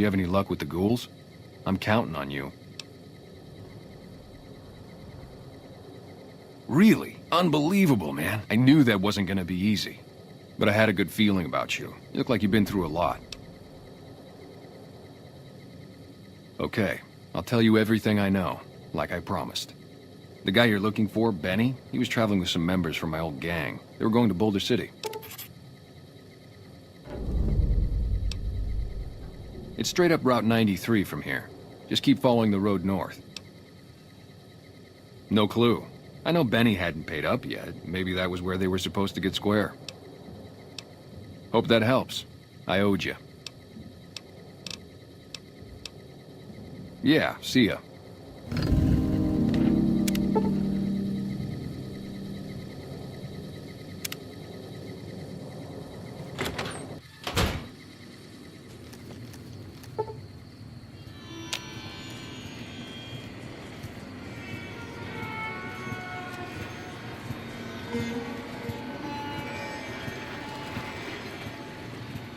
You have any luck with the ghouls? I'm counting on you. Really? Unbelievable, man. I knew that wasn't gonna be easy. But I had a good feeling about you. You look like you've been through a lot. Okay, I'll tell you everything I know, like I promised. The guy you're looking for, Benny, he was traveling with some members from my old gang. They were going to Boulder City. It's straight up Route 93 from here. Just keep following the road north. No clue. I know Benny hadn't paid up yet. Maybe that was where they were supposed to get square. Hope that helps. I owed you. Yeah, see ya.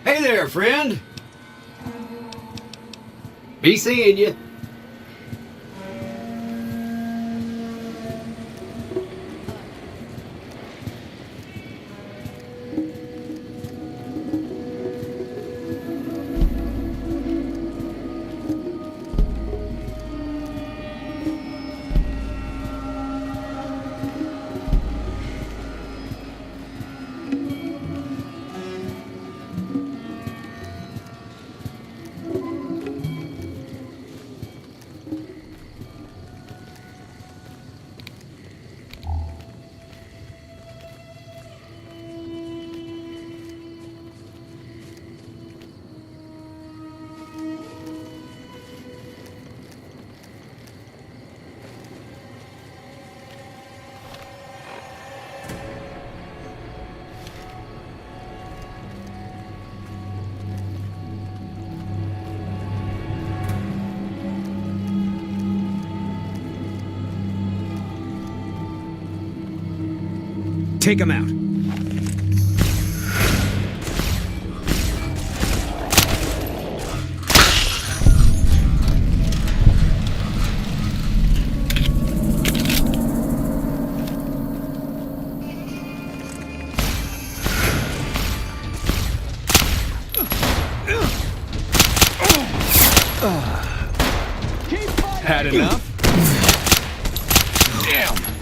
Hey there, friend. Be seeing you. Take him out. Had enough? Damn!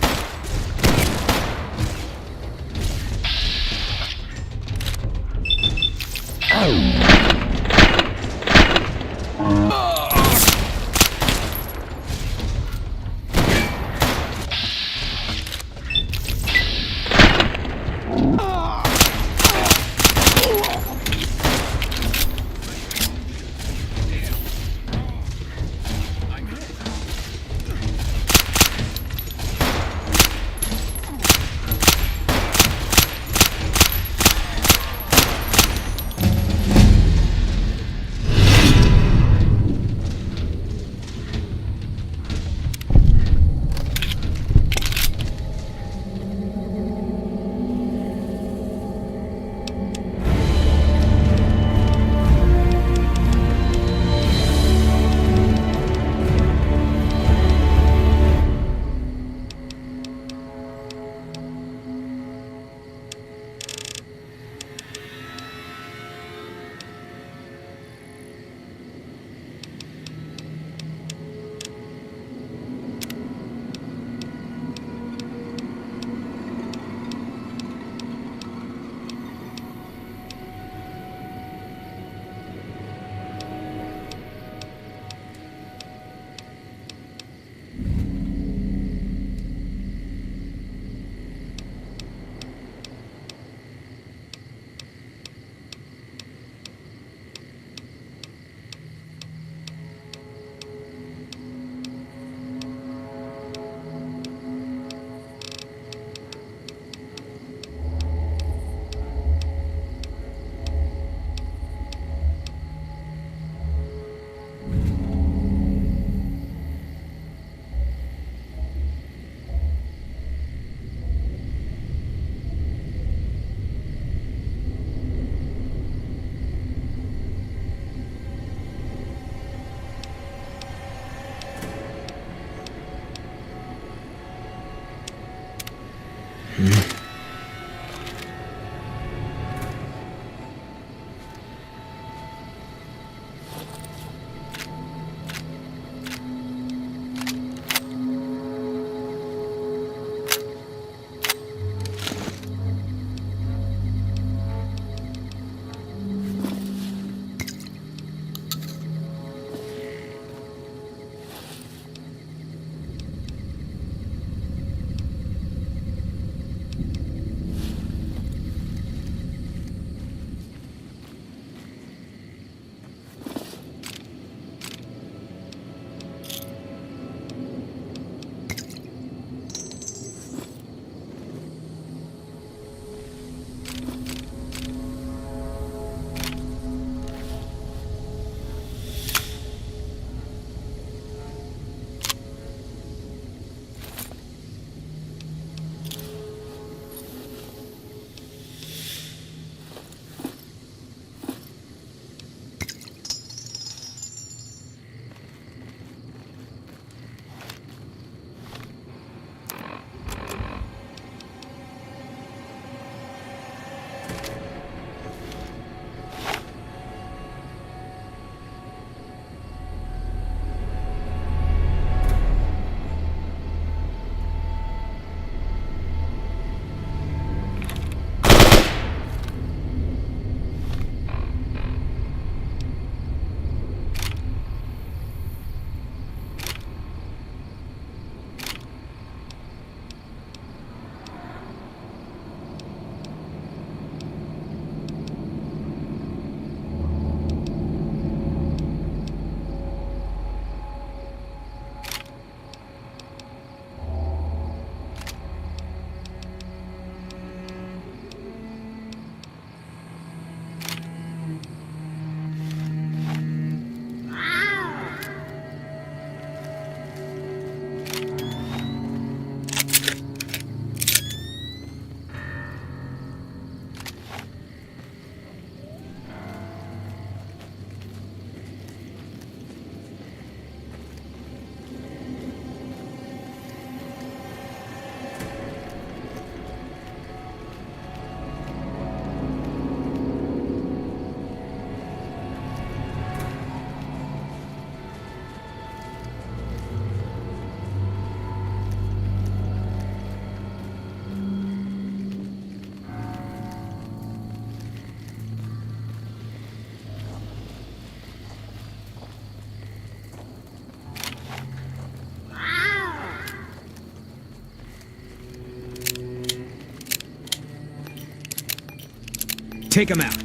Take him out.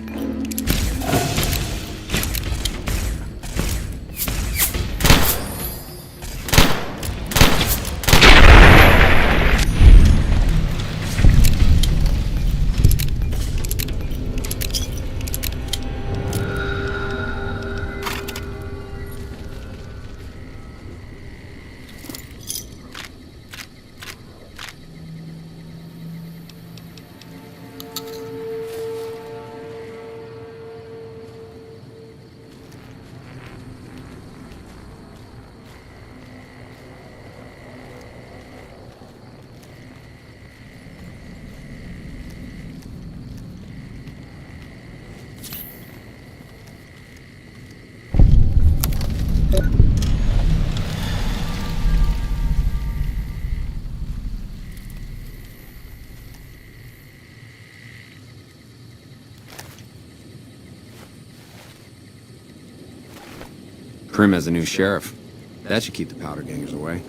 Prim has a new sheriff. That should keep the powder gangers away.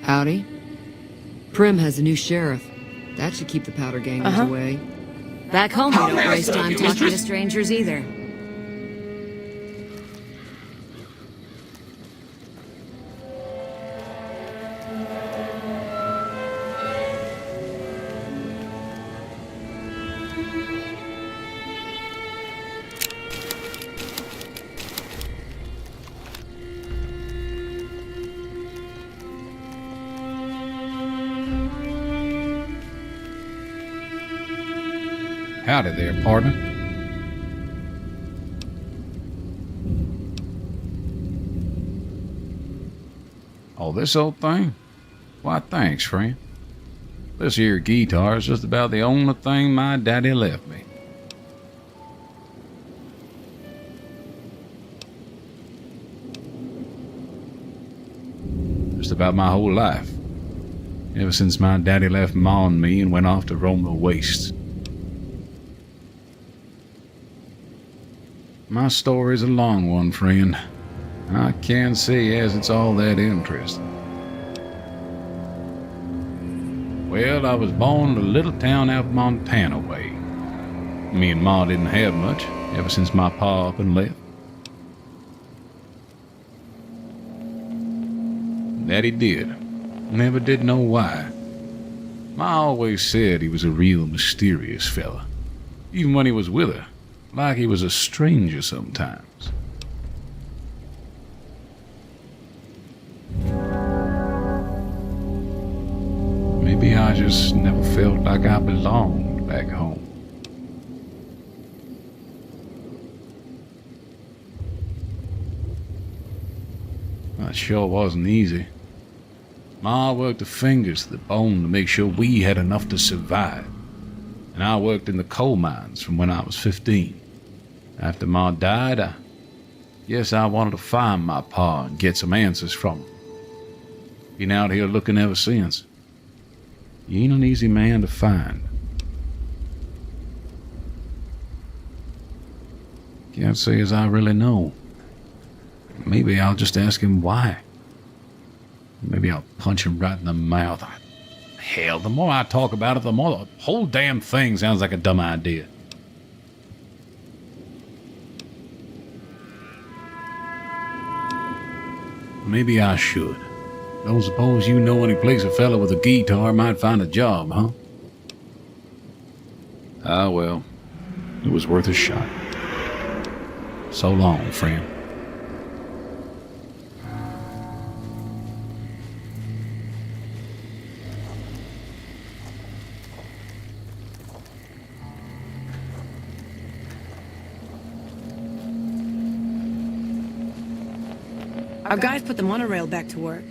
Howdy. Prim has a new sheriff. That should keep the powder gangers away. Back home, we don't waste time talking to strangers either. Howdy there, partner. Oh, this old thing? Why, thanks, friend. This here guitar is just about the only thing my daddy left me. Just about my whole life. Ever since my daddy left Ma and me and went off to roam the wastes. My story's a long one, friend. I can't say as it's all that interesting. Well, I was born in a little town out Montana way. Me and Ma didn't have much ever since my pa up and left. That he did. Never did know why. Ma always said he was a real mysterious fella. Even when he was with her. Like he was a stranger sometimes. Maybe I just never felt like I belonged back home. That sure wasn't easy. Ma worked her fingers to the bone to make sure we had enough to survive. And I worked in the coal mines from when I was 15. After Ma died, I guess I wanted to find my pa and get some answers from him. Been out here looking ever since. He ain't an easy man to find. Can't say as I really know. Maybe I'll just ask him why. Maybe I'll punch him right in the mouth. Hell, the more I talk about it, the more the whole damn thing sounds like a dumb idea. Maybe I should. Don't suppose you know any place a fella with a guitar might find a job, huh? Ah, well, it was worth a shot. So long, friend. Our guys put the monorail back to work.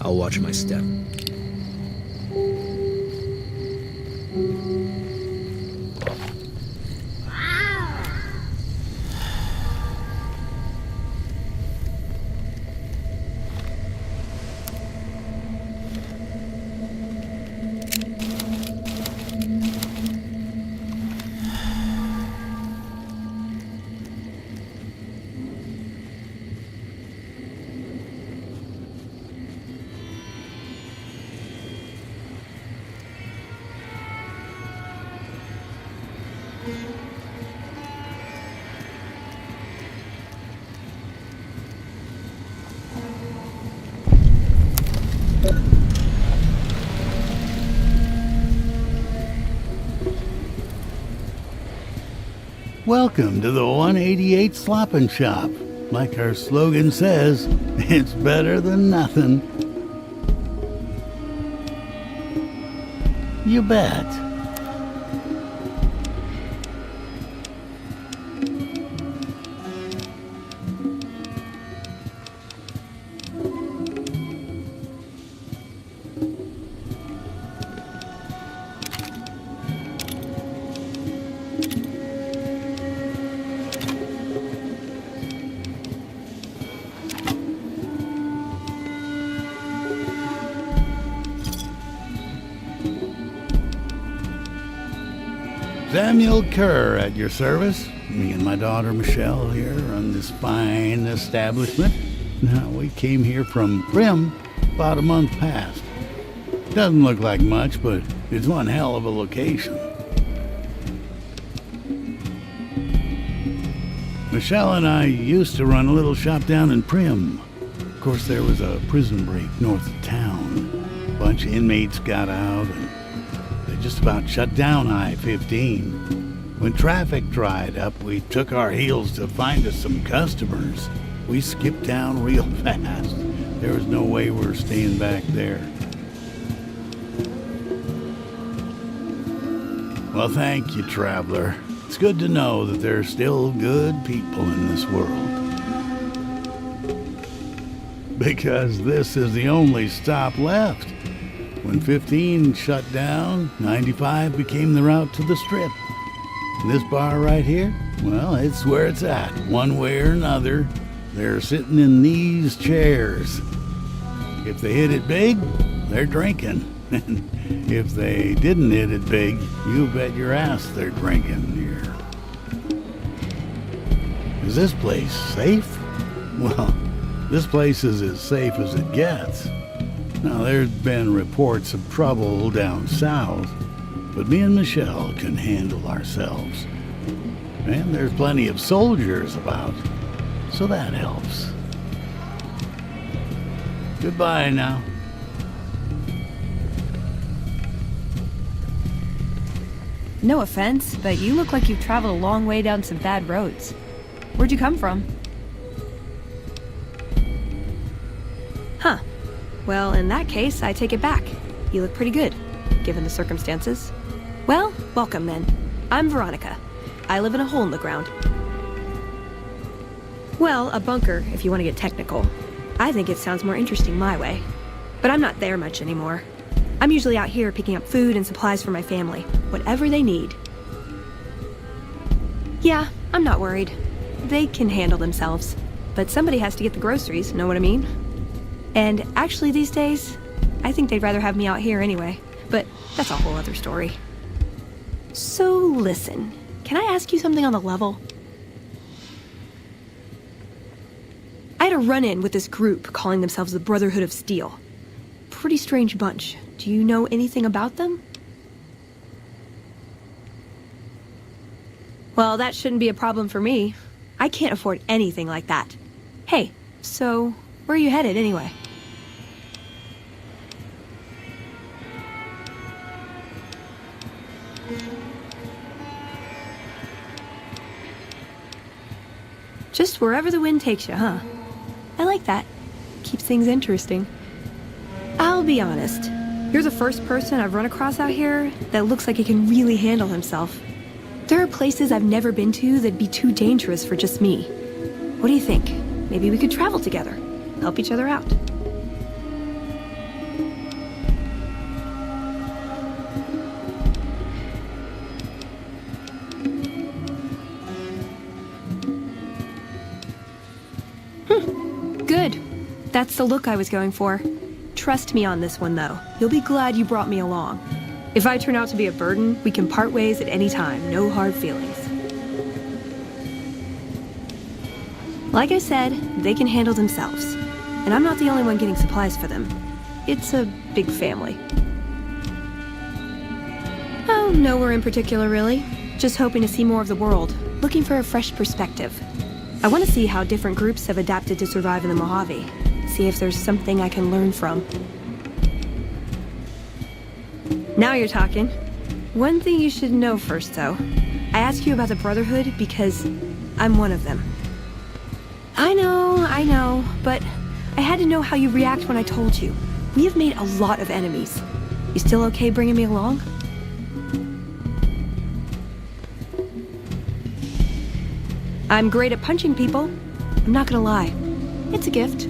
I'll watch my step. Welcome to the 188 Sloppin' Shop. Like our slogan says, it's better than nothing. You bet. Samuel Kerr at your service. Me and my daughter Michelle here run this fine establishment. Now, we came here from Prim about a month past. Doesn't look like much, but it's one hell of a location. Michelle and I used to run a little shop down in Prim. Of course, there was a prison break north of town. A bunch of inmates got out and just about shut down I-15. When traffic dried up, we took our heels to find us some customers. We skipped town real fast. There was no way we were staying back there. Well, thank you, traveler. It's good to know that there are still good people in this world. Because this is the only stop left. When 15 shut down, 95 became the route to the Strip. And this bar right here, well, it's where it's at. One way or another, they're sitting in these chairs. If they hit it big, they're drinking. And if they didn't hit it big, you bet your ass they're drinking here. Is this place safe? Well, this place is as safe as it gets. Now, there's been reports of trouble down south, but me and Michelle can handle ourselves. And there's plenty of soldiers about, so that helps. Goodbye now. No offense, but you look like you've traveled a long way down some bad roads. Where'd you come from? Huh. Well, in that case, I take it back. You look pretty good, given the circumstances. Well, welcome then. I'm Veronica. I live in a hole in the ground. Well, a bunker, if you want to get technical. I think it sounds more interesting my way. But I'm not there much anymore. I'm usually out here picking up food and supplies for my family, whatever they need. Yeah, I'm not worried. They can handle themselves. But somebody has to get the groceries, know what I mean? And actually these days, I think they'd rather have me out here anyway. But that's a whole other story. So listen, can I ask you something on the level? I had a run-in with this group calling themselves the Brotherhood of Steel. Pretty strange bunch. Do you know anything about them? Well, that shouldn't be a problem for me. I can't afford anything like that. Hey, so where are you headed anyway? Just wherever the wind takes you, huh? I like that. Keeps things interesting. I'll be honest. You're the first person I've run across out here that looks like he can really handle himself. There are places I've never been to that'd be too dangerous for just me. What do you think? Maybe we could travel together, help each other out. Good. That's the look I was going for. Trust me on this one, though. You'll be glad you brought me along. If I turn out to be a burden, we can part ways at any time. No hard feelings. Like I said, they can handle themselves. And I'm not the only one getting supplies for them. It's a big family. Oh, nowhere in particular, really. Just hoping to see more of the world. Looking for a fresh perspective. I want to see how different groups have adapted to survive in the Mojave. See if there's something I can learn from. Now you're talking. One thing you should know first, though. I ask you about the Brotherhood because I'm one of them. I know, but I had to know how you react when I told you. We have made a lot of enemies. You still okay bringing me along? I'm great at punching people. I'm not gonna lie. It's a gift.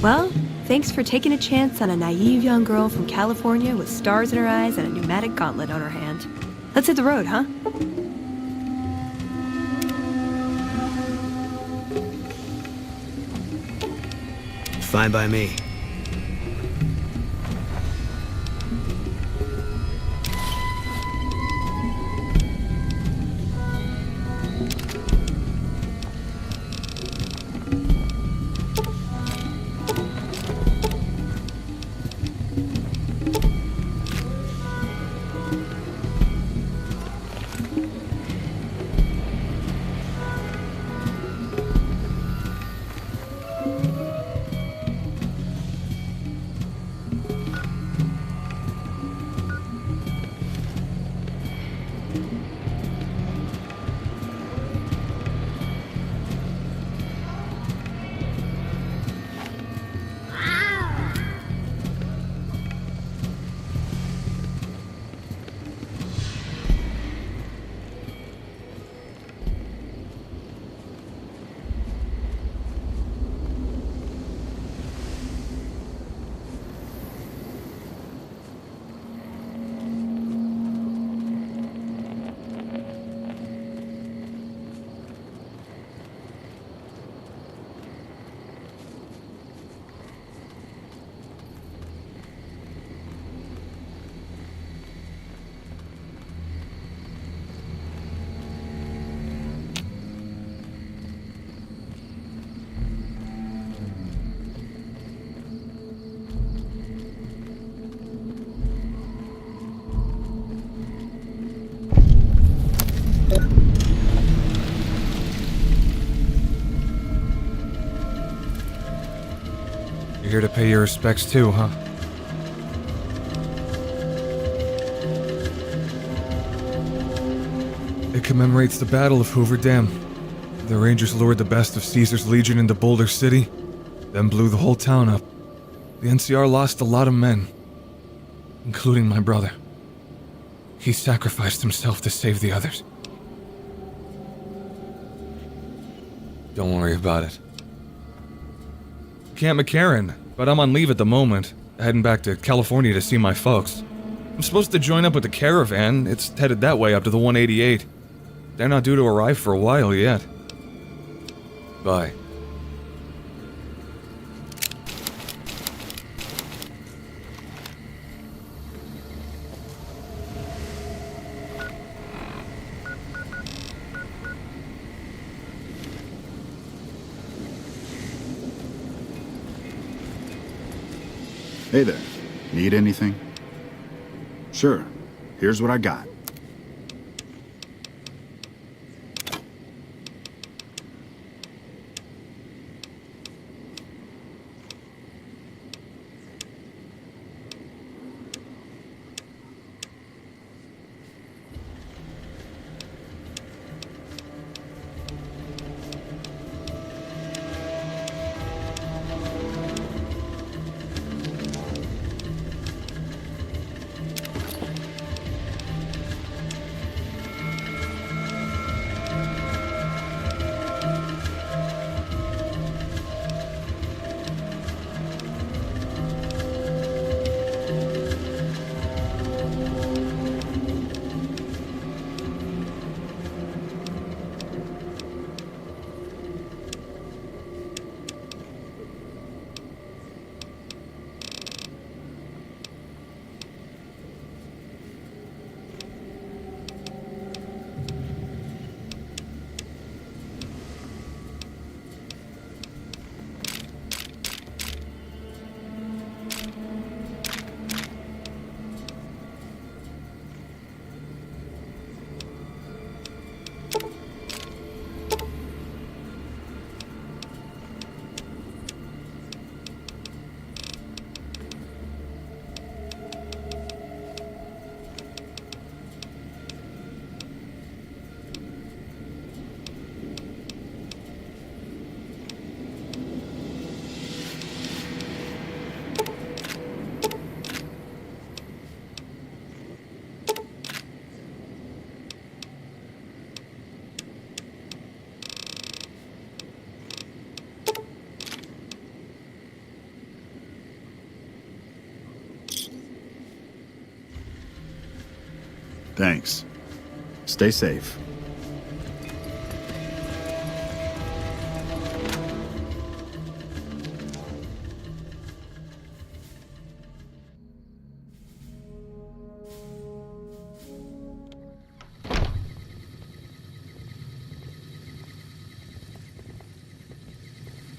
Well, thanks for taking a chance on a naive young girl from California with stars in her eyes and a pneumatic gauntlet on her hand. Let's hit the road, huh? Fine by me. You're here to pay your respects too, huh? It commemorates the Battle of Hoover Dam. The Rangers lured the best of Caesar's Legion into Boulder City, then blew the whole town up. The NCR lost a lot of men, including my brother. He sacrificed himself to save the others. Don't worry about it. Camp McCarran, but I'm on leave at the moment, heading back to California to see my folks. I'm supposed to join up with the caravan. It's headed that way up to the 188. They're not due to arrive for a while yet. Bye. Hey there. Need anything? Sure. Here's what I got. Thanks. Stay safe.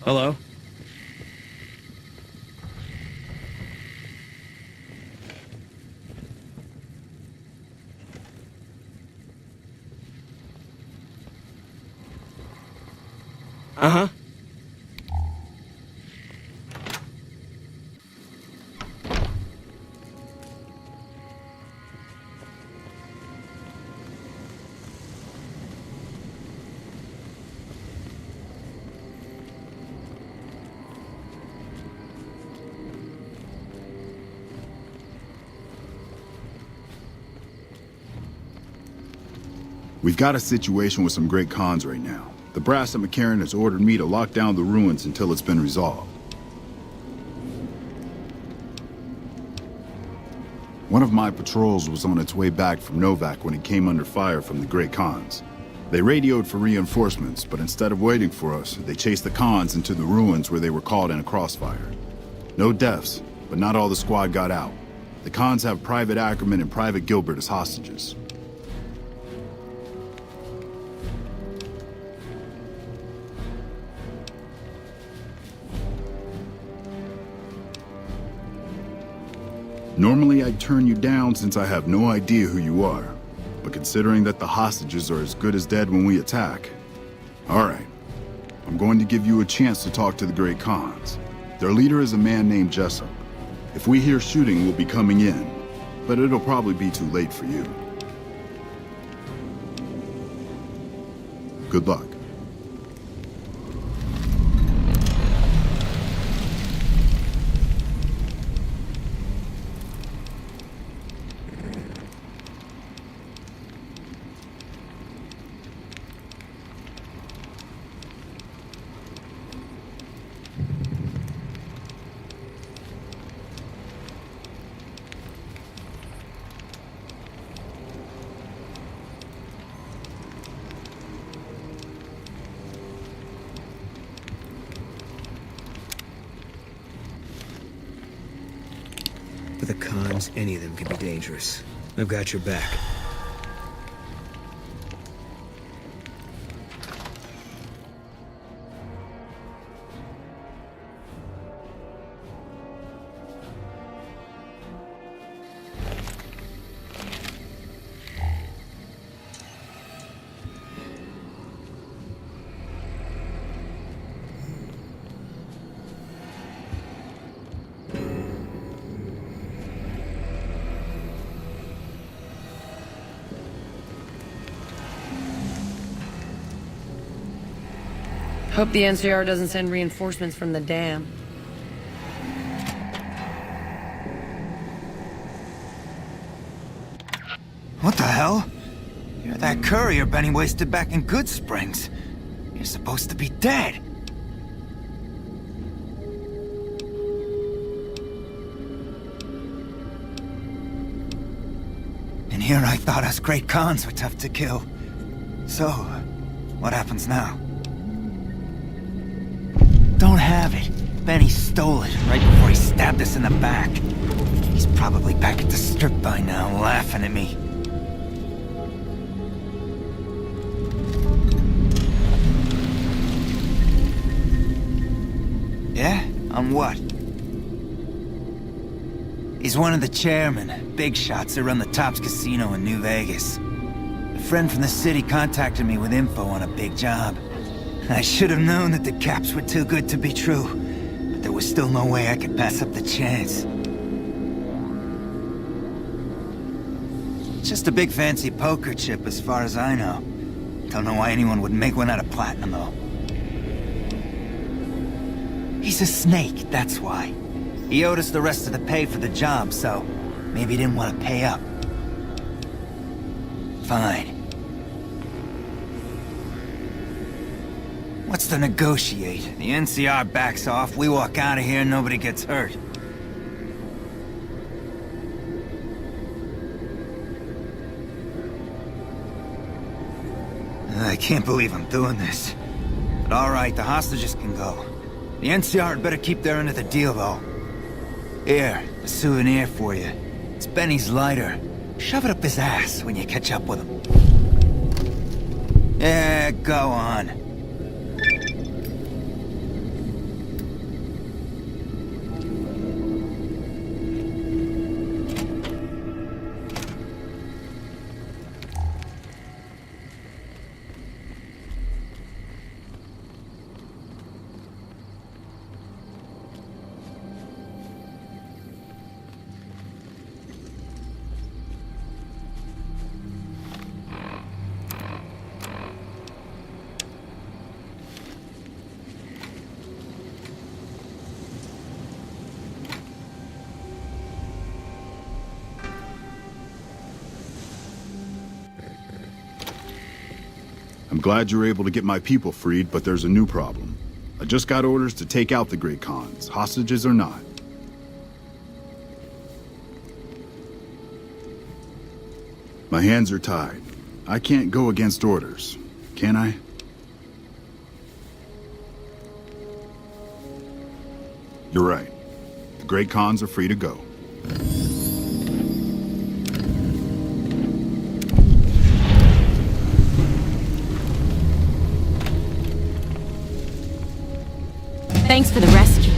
Hello? Uh-huh. We've got a situation with some great cons right now. The brass at McCarran has ordered me to lock down the ruins until it's been resolved. One of my patrols was on its way back from Novak when it came under fire from the Great Khans. They radioed for reinforcements, but instead of waiting for us, they chased the Khans into the ruins where they were caught in a crossfire. No deaths, but not all the squad got out. The Khans have Private Ackerman and Private Gilbert as hostages. Normally I'd turn you down since I have no idea who you are, but considering that the hostages are as good as dead when we attack. Alright, I'm going to give you a chance to talk to the Great Khans. Their leader is a man named Jessup. If we hear shooting, we'll be coming in, but it'll probably be too late for you. Good luck. For the Khans, any of them can be dangerous. I've got your back. Hope the NCR doesn't send reinforcements from the dam. What the hell? You're that courier Benny wasted back in Good Springs. You're supposed to be dead. And here I thought us great Khans were tough to kill. So, what happens now? Don't have it. Benny stole it right before he stabbed us in the back. He's probably back at the strip by now, laughing at me. Yeah? On what? He's one of the chairmen, big shots that run the Tops Casino in New Vegas. A friend from the city contacted me with info on a big job. I should have known that the caps were too good to be true, but there was still no way I could pass up the chance. Just a big fancy poker chip as far as I know. Don't know why anyone would make one out of platinum though. He's a snake, that's why. He owed us the rest of the pay for the job, so maybe he didn't want to pay up. Fine. What's to negotiate? The NCR backs off, we walk out of here, and nobody gets hurt. I can't believe I'm doing this. But alright, the hostages can go. The NCR had better keep their end of the deal, though. Here, a souvenir for you. It's Benny's lighter. Shove it up his ass when you catch up with him. Yeah, go on. I'm glad you were able to get my people freed, but there's a new problem. I just got orders to take out the Great Khans, hostages or not. My hands are tied. I can't go against orders, can I? You're right. The Great Khans are free to go. Thanks for the rescue.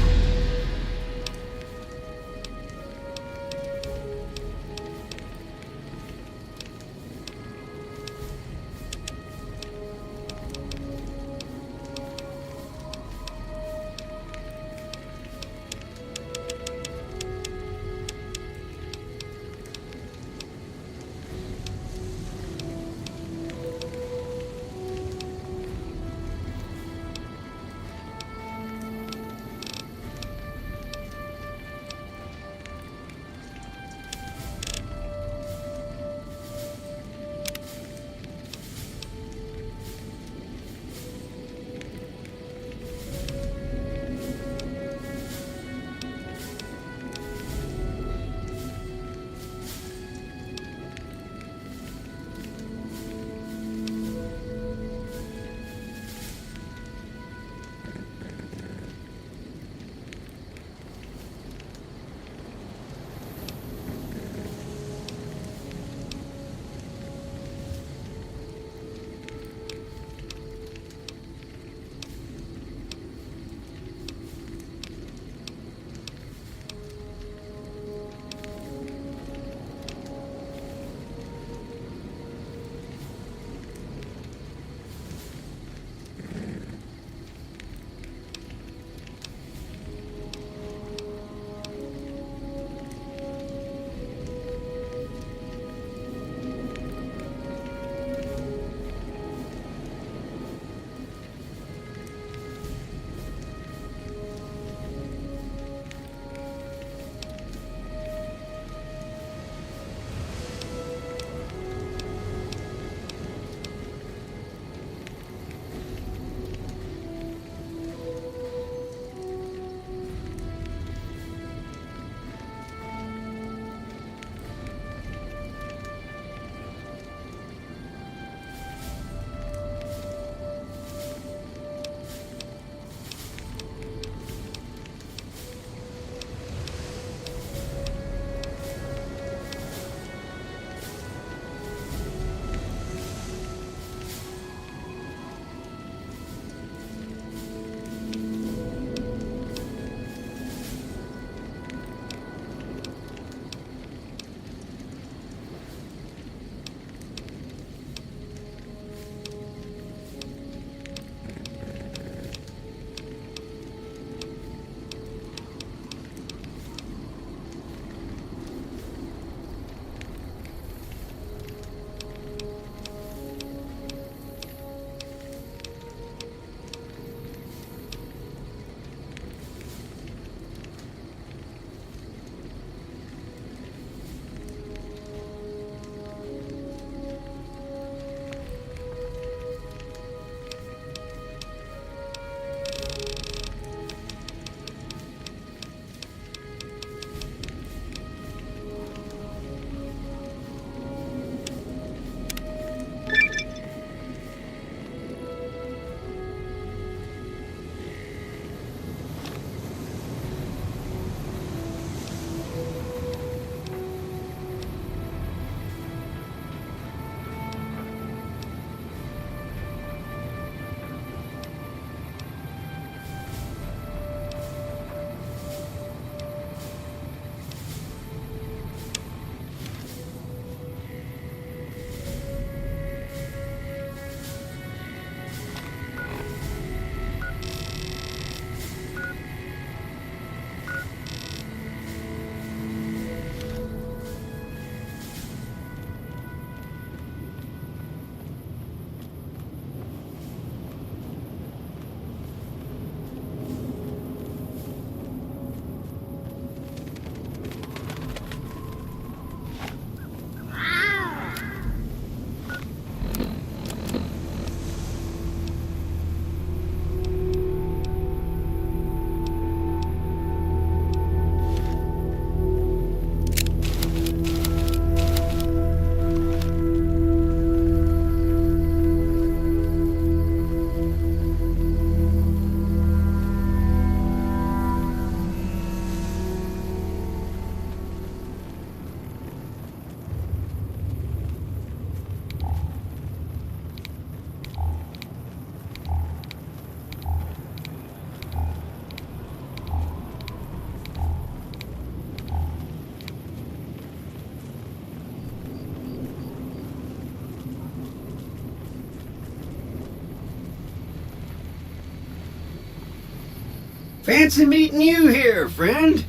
Fancy meeting you here, friend.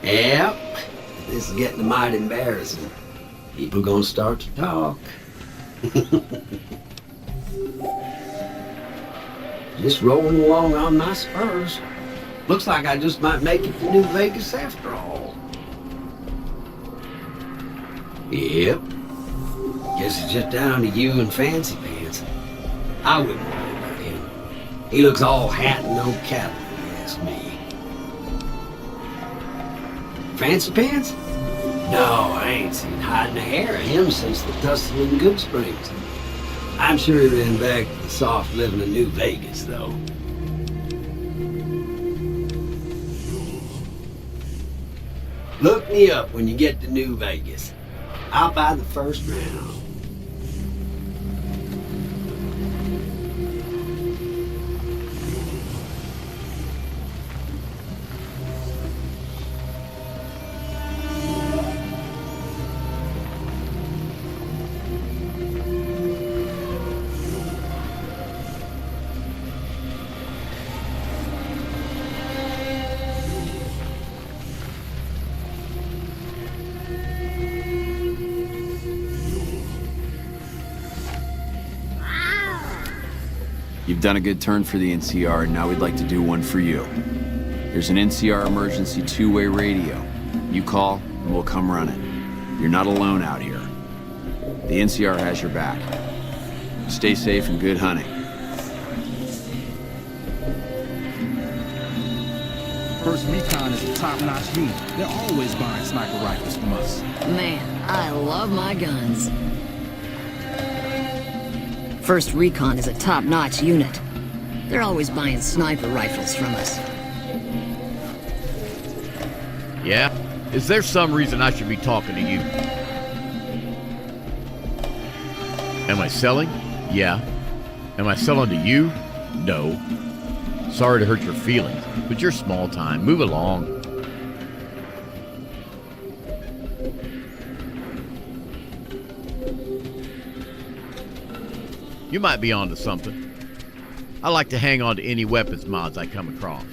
Yep, this is getting mighty embarrassing. People gonna start to talk. Just rolling along on my spurs. Looks like I just might make it to New Vegas after all. Yep. Guess it's just down to you and Fancy Pants. I wouldn't worry about him. He looks all hat and no cattle, if you ask me. Fancy Pants? No, I ain't seen hiding a hair of him since the tussle in Good Springs. I'm sure he ran back to the soft living of New Vegas, though. Look me up when you get to New Vegas. I'll buy the first round. You've done a good turn for the NCR, and now we'd like to do one for you. There's an NCR emergency two-way radio. You call, and we'll come running. You're not alone out here. The NCR has your back. Stay safe and good hunting. First Recon is a top-notch unit. They're always buying sniper rifles from us. Man, I love my guns. First Recon is a top-notch unit. They're always buying sniper rifles from us. Yeah? Is there some reason I should be talking to you? Am I selling? Yeah. Am I selling to you? No. Sorry to hurt your feelings, but you're small time. Move along. You might be onto something. I like to hang on to any weapons mods I come across.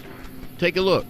Take a look.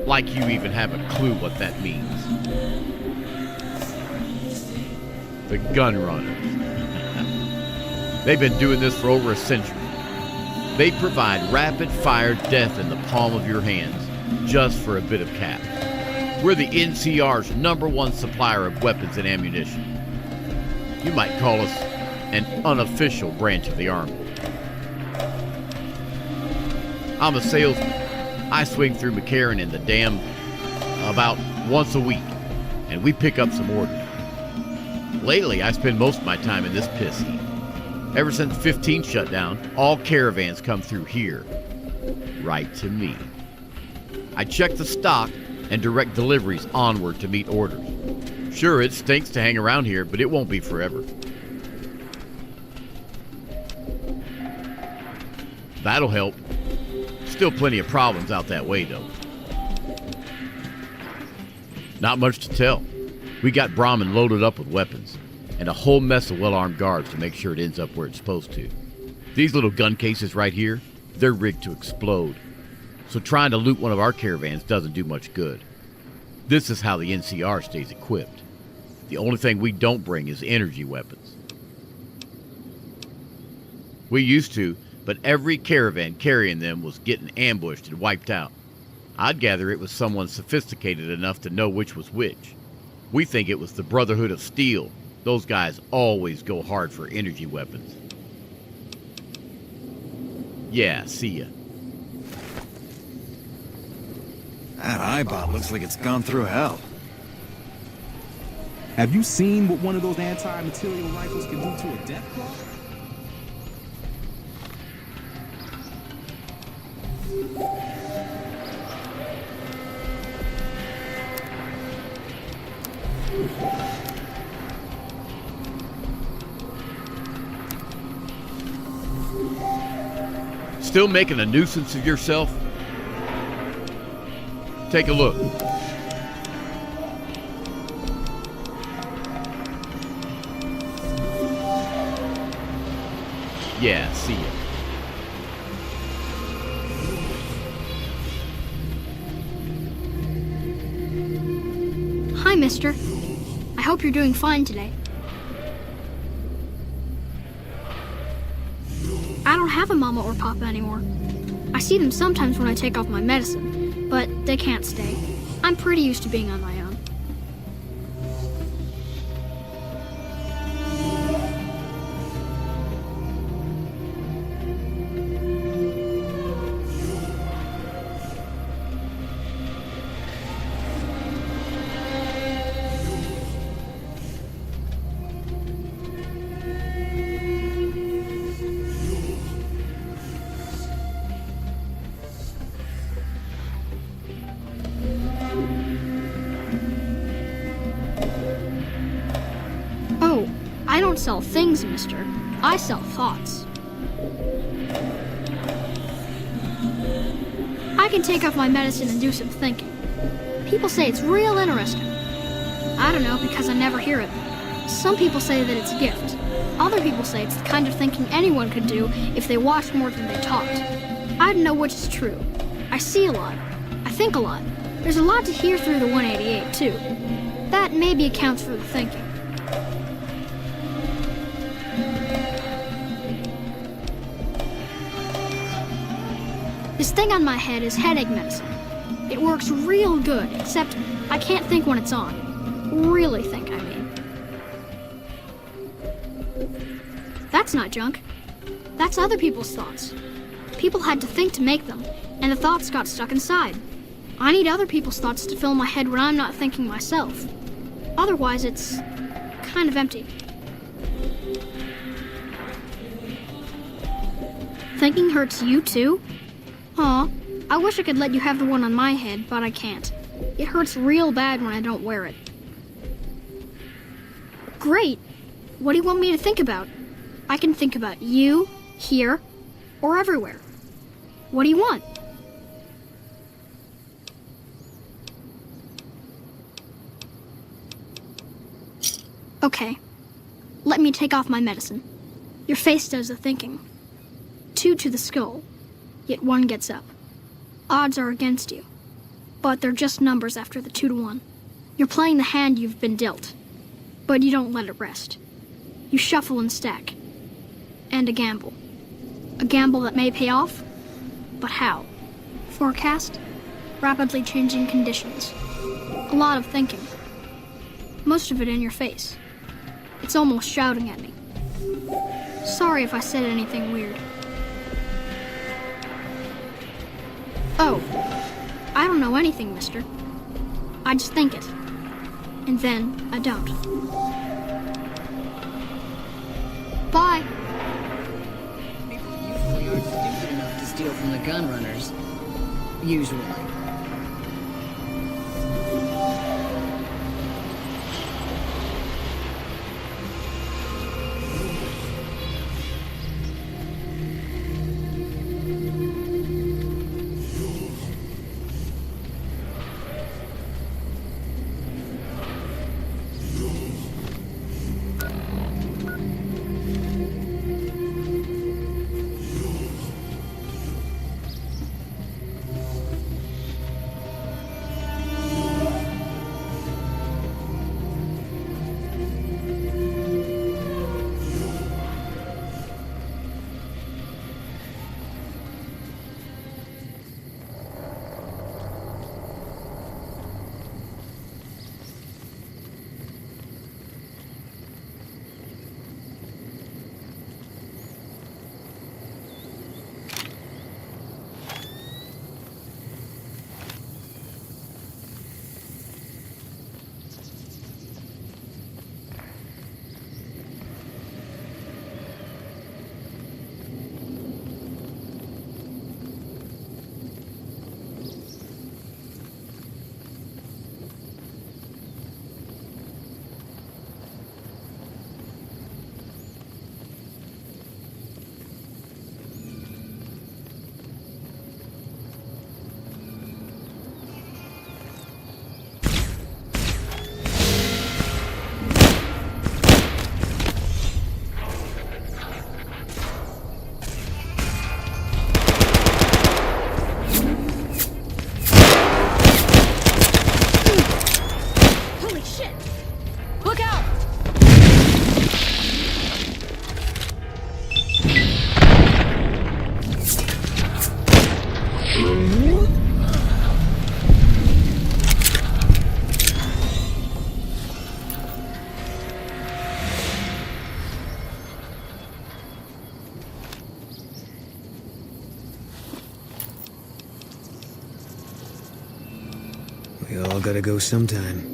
Like you even have a clue what that means. The gun runners. They've been doing this for over a century. They provide rapid-fire death in the palm of your hands, just for a bit of cash. We're the NCR's #1 supplier of weapons and ammunition. You might call us an unofficial branch of the Army. I'm a salesman. I swing through McCarran and the Dam about once a week, and we pick up some orders. Lately, I spend most of my time in this piss heap. Ever since 15 shut down, all caravans come through here. Right to me. I check the stock and direct deliveries onward to meet orders. Sure, it stinks to hang around here, but it won't be forever. That'll help. Still plenty of problems out that way, though. Not much to tell. We got Brahmin loaded up with weapons, and a whole mess of well-armed guards to make sure it ends up where it's supposed to. These little gun cases right here, they're rigged to explode. So trying to loot one of our caravans doesn't do much good. This is how the NCR stays equipped. The only thing we don't bring is energy weapons. We used to, but every caravan carrying them was getting ambushed and wiped out. I'd gather it was someone sophisticated enough to know which was which. We think it was the Brotherhood of Steel. Those guys always go hard for energy weapons. Yeah, see ya. That eyebot looks like it's gone through hell. Have you seen what one of those anti-material rifles can do to a death claw? Still making a nuisance of yourself? Take a look. Yeah, see ya. Hi, mister. I hope you're doing fine today. I don't have a mama or papa anymore. I see them sometimes when I take off my medicine, but they can't stay. I'm pretty used to being on my own. I don't sell things, mister. I sell thoughts. I can take off my medicine and do some thinking. People say it's real interesting. I don't know because I never hear it. Some people say that it's a gift. Other people say it's the kind of thinking anyone could do if they watched more than they talked. I don't know which is true. I see a lot. I think a lot. There's a lot to hear through the 188, too. That maybe accounts for the thinking. This thing on my head is headache medicine. It works real good, except I can't think when it's on. Really think, I mean. That's not junk. That's other people's thoughts. People had to think to make them, and the thoughts got stuck inside. I need other people's thoughts to fill my head when I'm not thinking myself. Otherwise, it's kind of empty. Thinking hurts you too? Aw, I wish I could let you have the one on my head, but I can't. It hurts real bad when I don't wear it. Great! What do you want me to think about? I can think about you, here, or everywhere. What do you want? Okay, let me take off my medicine. Your face does the thinking. 2 to the skull. Yet 1 gets up. Odds are against you. but they're just numbers after the 2 to 1. You're playing the hand you've been dealt, but you don't let it rest. You shuffle and stack. And a gamble. A gamble that may pay off, but how? Forecast? Rapidly changing conditions. A lot of thinking. Most of it in your face. It's almost shouting at me. Sorry if I said anything weird. Oh, I don't know anything, mister. I just think it. And then I don't. Bye. People usually aren't stupid enough to steal from the gun runners. Usually. We all gotta go sometime.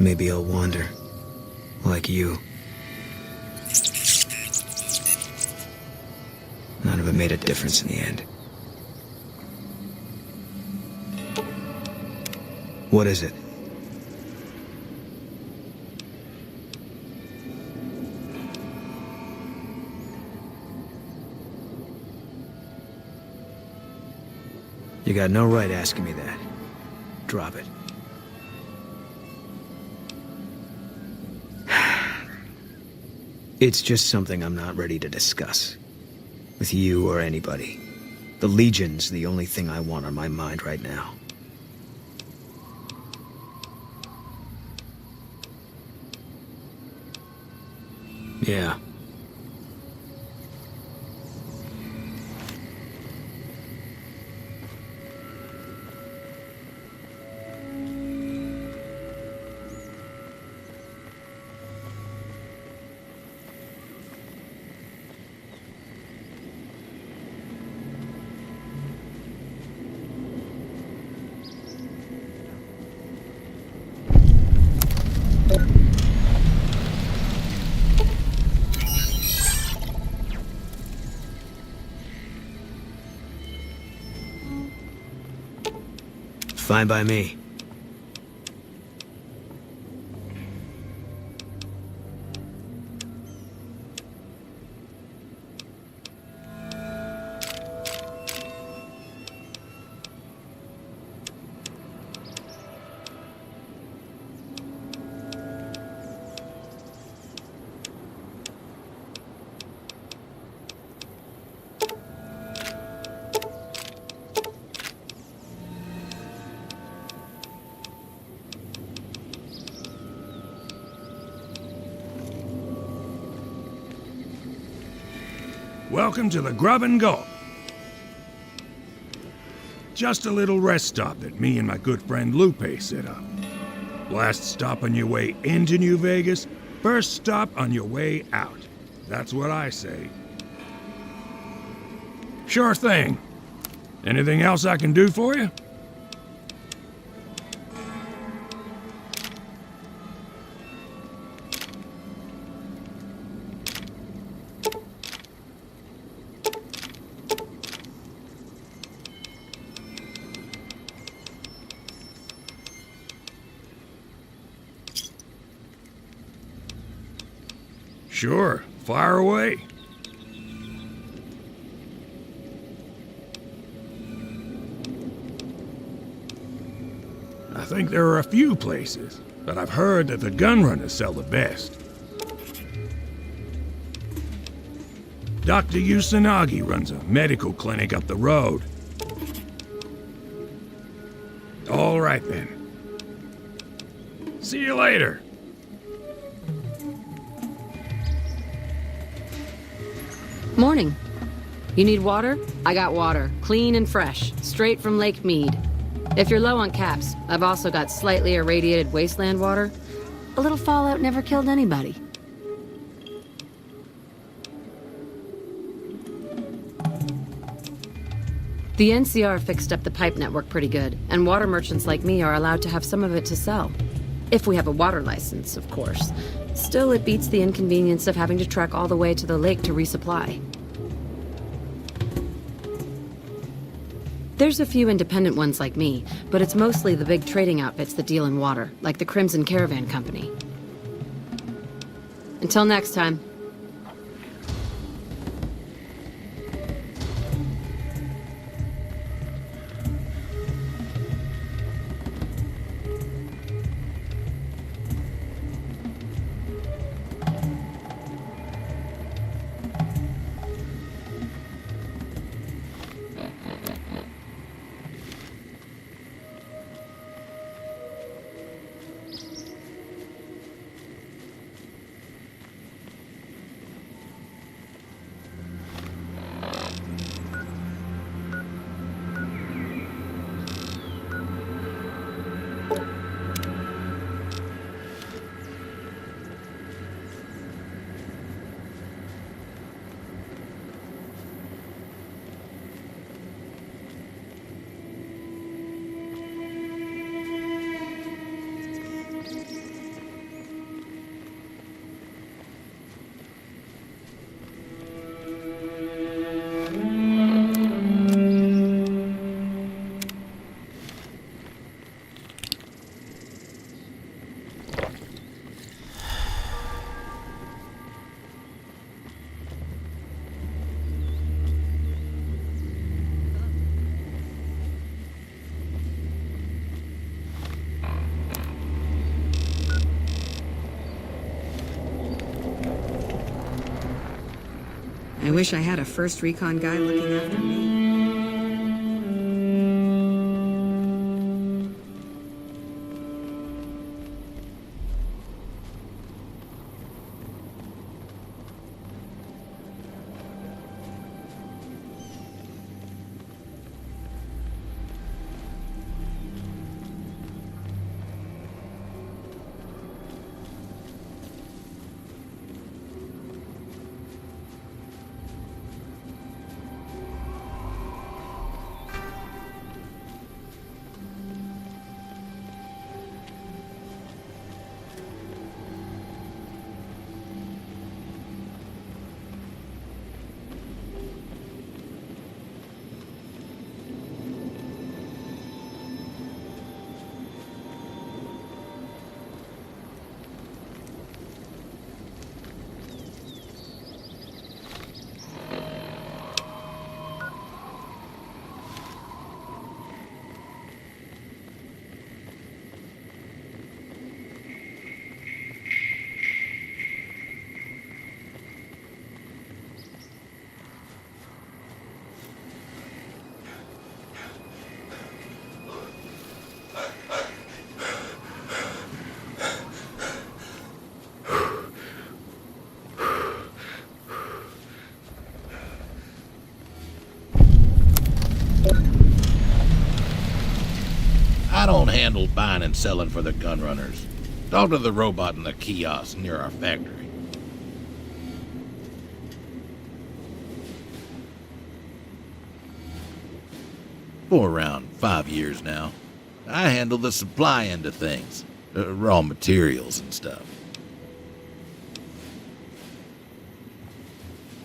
Maybe I'll wander, like you. None of it made a difference in the end. What is it? You got no right asking me that. Drop it. It's just something I'm not ready to discuss. With you or anybody. The Legion's the only thing I want on my mind right now. Yeah. Fine by me. Welcome to the Grub and Gulp. Just a little rest stop that me and my good friend Lupe set up. Last stop on your way into New Vegas, first stop on your way out. That's what I say. Sure thing. Anything else I can do for you? Sure, fire away. I think there are a few places, but I've heard that the gunrunners sell the best. Dr. Usanagi runs a medical clinic up the road. All right then. See you later. Morning. You need water? I got water. Clean and fresh. Straight from Lake Mead. If you're low on caps, I've also got slightly irradiated wasteland water. A little fallout never killed anybody. The NCR fixed up the pipe network pretty good, and water merchants like me are allowed to have some of it to sell. If we have a water license, of course. Still, it beats the inconvenience of having to trek all the way to the lake to resupply. There's a few independent ones like me, but it's mostly the big trading outfits that deal in water, like the Crimson Caravan Company. Until next time. I wish I had a first recon guy looking after me. handle buying and selling for the gun runners. Talk to the robot in the kiosk near our factory. For around 5 years now, I handle the supply end of things, raw materials and stuff.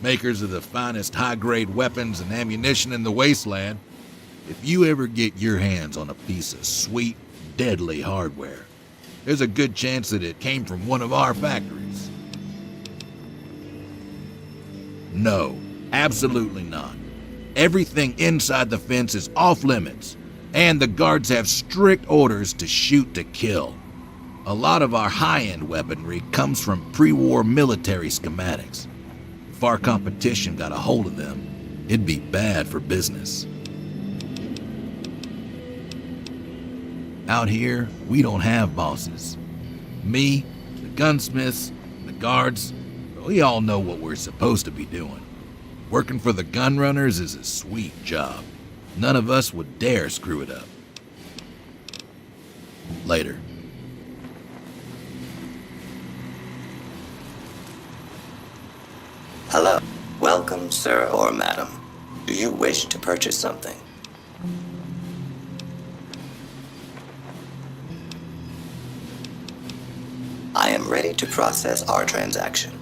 Makers of the finest high-grade weapons and ammunition in the wasteland. If you ever get your hands on a piece of sweet, deadly hardware, there's a good chance that it came from one of our factories. No, absolutely not. Everything inside the fence is off limits, and the guards have strict orders to shoot to kill. A lot of our high-end weaponry comes from pre-war military schematics. If our competition got a hold of them, it'd be bad for business. Out here, we don't have bosses. Me, the gunsmiths, the guards, we all know what we're supposed to be doing. Working for the gun runners is a sweet job. None of us would dare screw it up. Later. Hello. Welcome, sir or madam. Do you wish to purchase something? I am ready to process our transaction.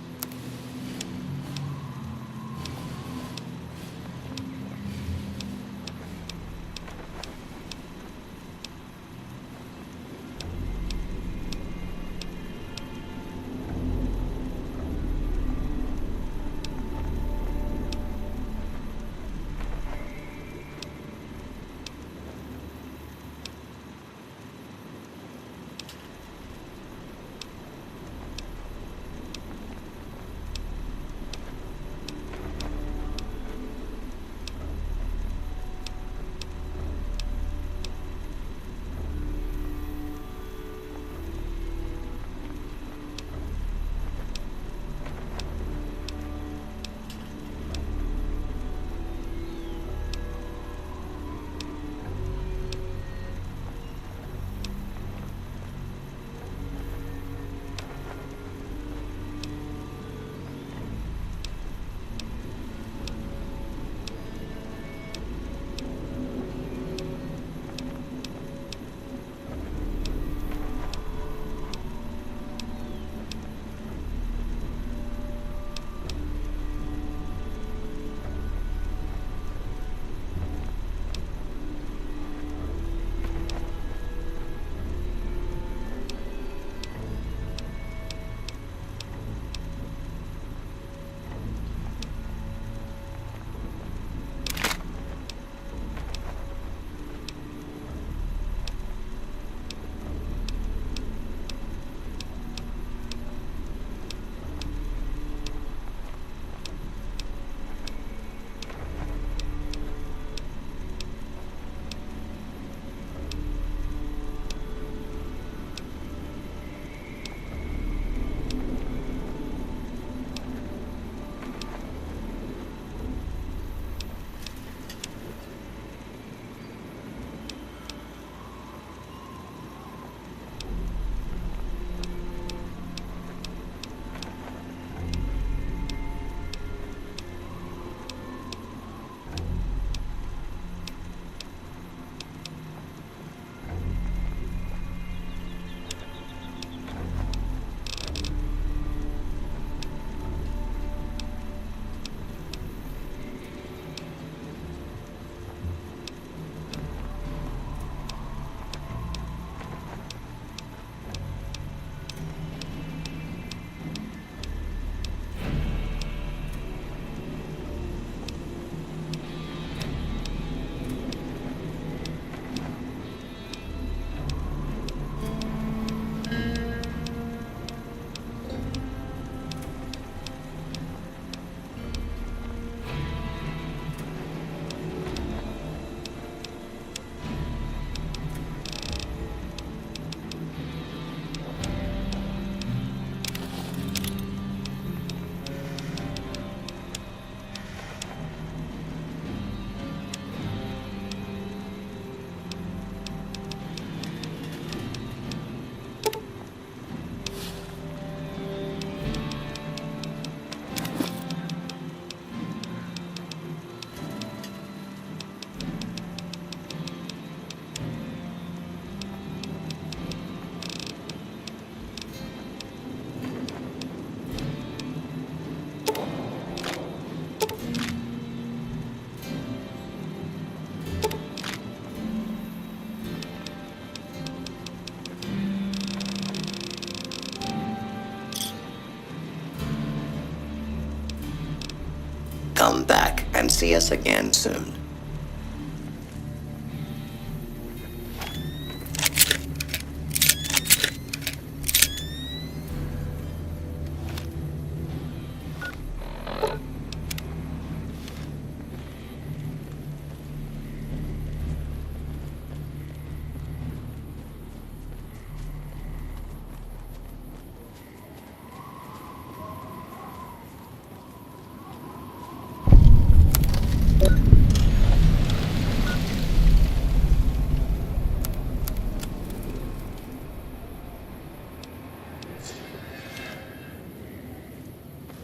Come back and see us again soon.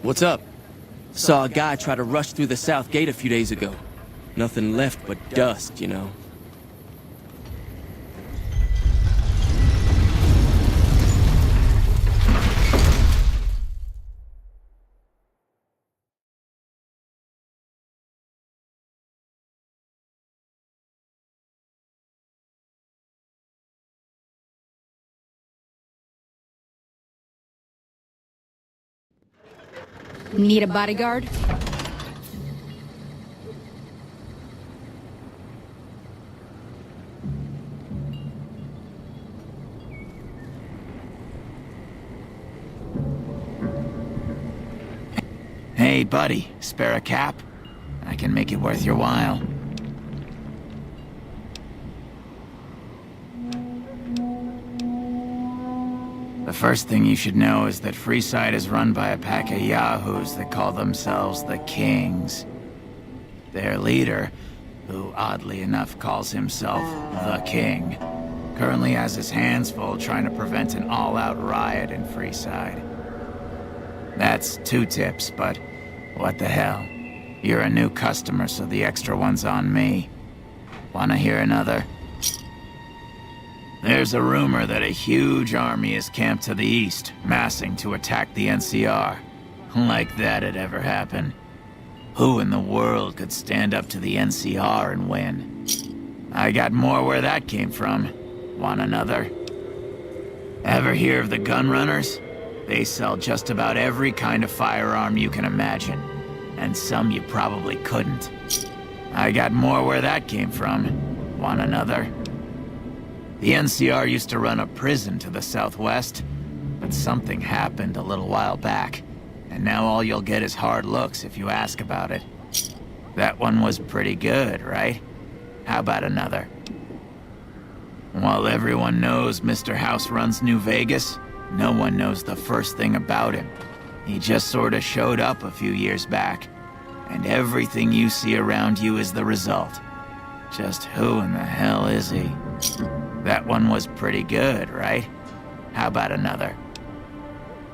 What's up? Saw a guy try to rush through the south gate a few days ago. Nothing left but dust, you know. Need a bodyguard? Hey, buddy, spare a cap? I can make it worth your while. The first thing you should know is that Freeside is run by a pack of yahoos that call themselves the Kings. Their leader, who oddly enough calls himself the King, currently has his hands full trying to prevent an all-out riot in Freeside. That's 2 tips, but what the hell? You're a new customer, so the extra one's on me. Wanna hear another? There's a rumor that a huge army is camped to the east, massing to attack the NCR. Like that'd ever happen. Who in the world could stand up to the NCR and win? I got more where that came from. Want another? Ever hear of the gun runners? They sell just about every kind of firearm you can imagine. And some you probably couldn't. I got more where that came from. Want another? The NCR used to run a prison to the southwest, but something happened a little while back, and now all you'll get is hard looks if you ask about it. That one was pretty good, right? How about another? While everyone knows Mr. House runs New Vegas, no one knows the first thing about him. He just sorta showed up a few years back, and everything you see around you is the result. Just who in the hell is he? That one was pretty good, right? How about another?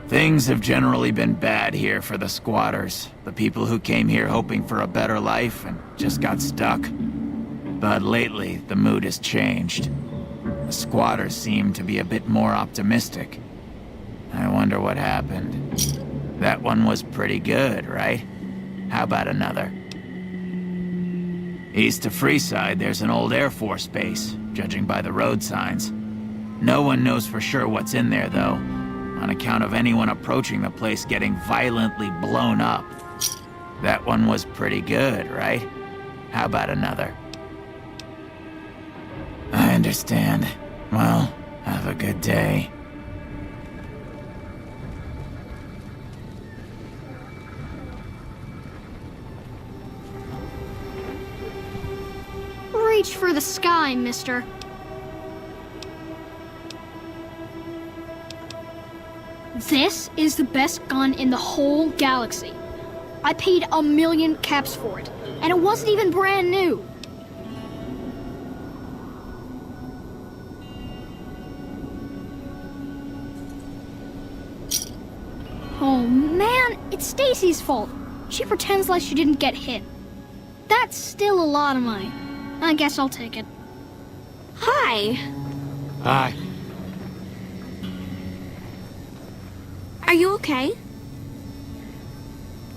Things have generally been bad here for the squatters, the people who came here hoping for a better life and just got stuck. But lately, the mood has changed. The squatters seem to be a bit more optimistic. I wonder what happened. That one was pretty good, right? How about another? East of Freeside, there's an old Air Force base, judging by the road signs. No one knows for sure what's in there, though, on account of anyone approaching the place getting violently blown up. That one was pretty good, right? How about another? I understand. Well, have a good day. Reach for the sky, mister. This is the best gun in the whole galaxy. I paid 1,000,000 caps for it, and it wasn't even brand new. Oh man, it's Stacy's fault. She pretends like she didn't get hit. That's still a lot of money. I guess I'll take it. Hi. Hi. Are you okay?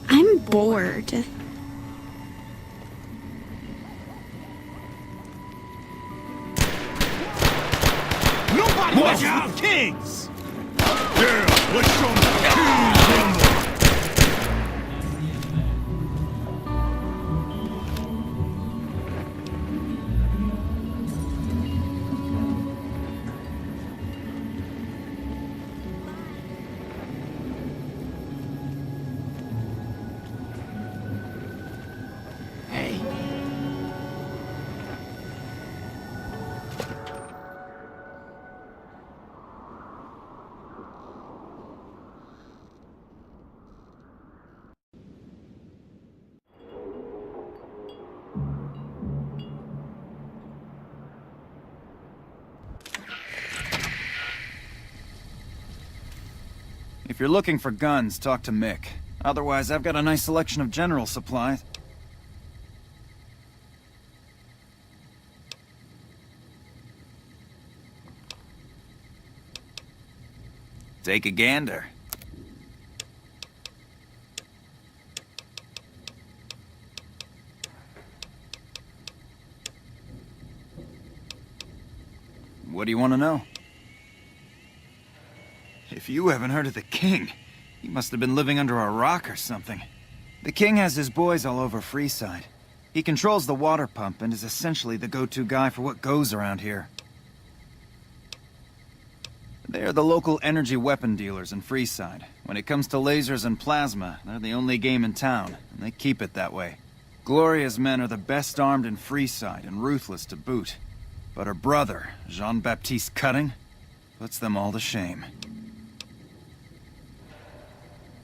I'm bored. Nobody Watch out, Kings! Yeah, let's show them the Kings rumble. If you're looking for guns, talk to Mick. Otherwise, I've got a nice selection of general supplies. Take a gander. What do you want to know? If you haven't heard of the King, you must have been living under a rock or something. The King has his boys all over Freeside. He controls the water pump and is essentially the go-to guy for what goes around here. They are the local energy weapon dealers in Freeside. When it comes to lasers and plasma, they're the only game in town, and they keep it that way. Gloria's men are the best armed in Freeside and ruthless to boot. But her brother, Jean-Baptiste Cutting, puts them all to shame.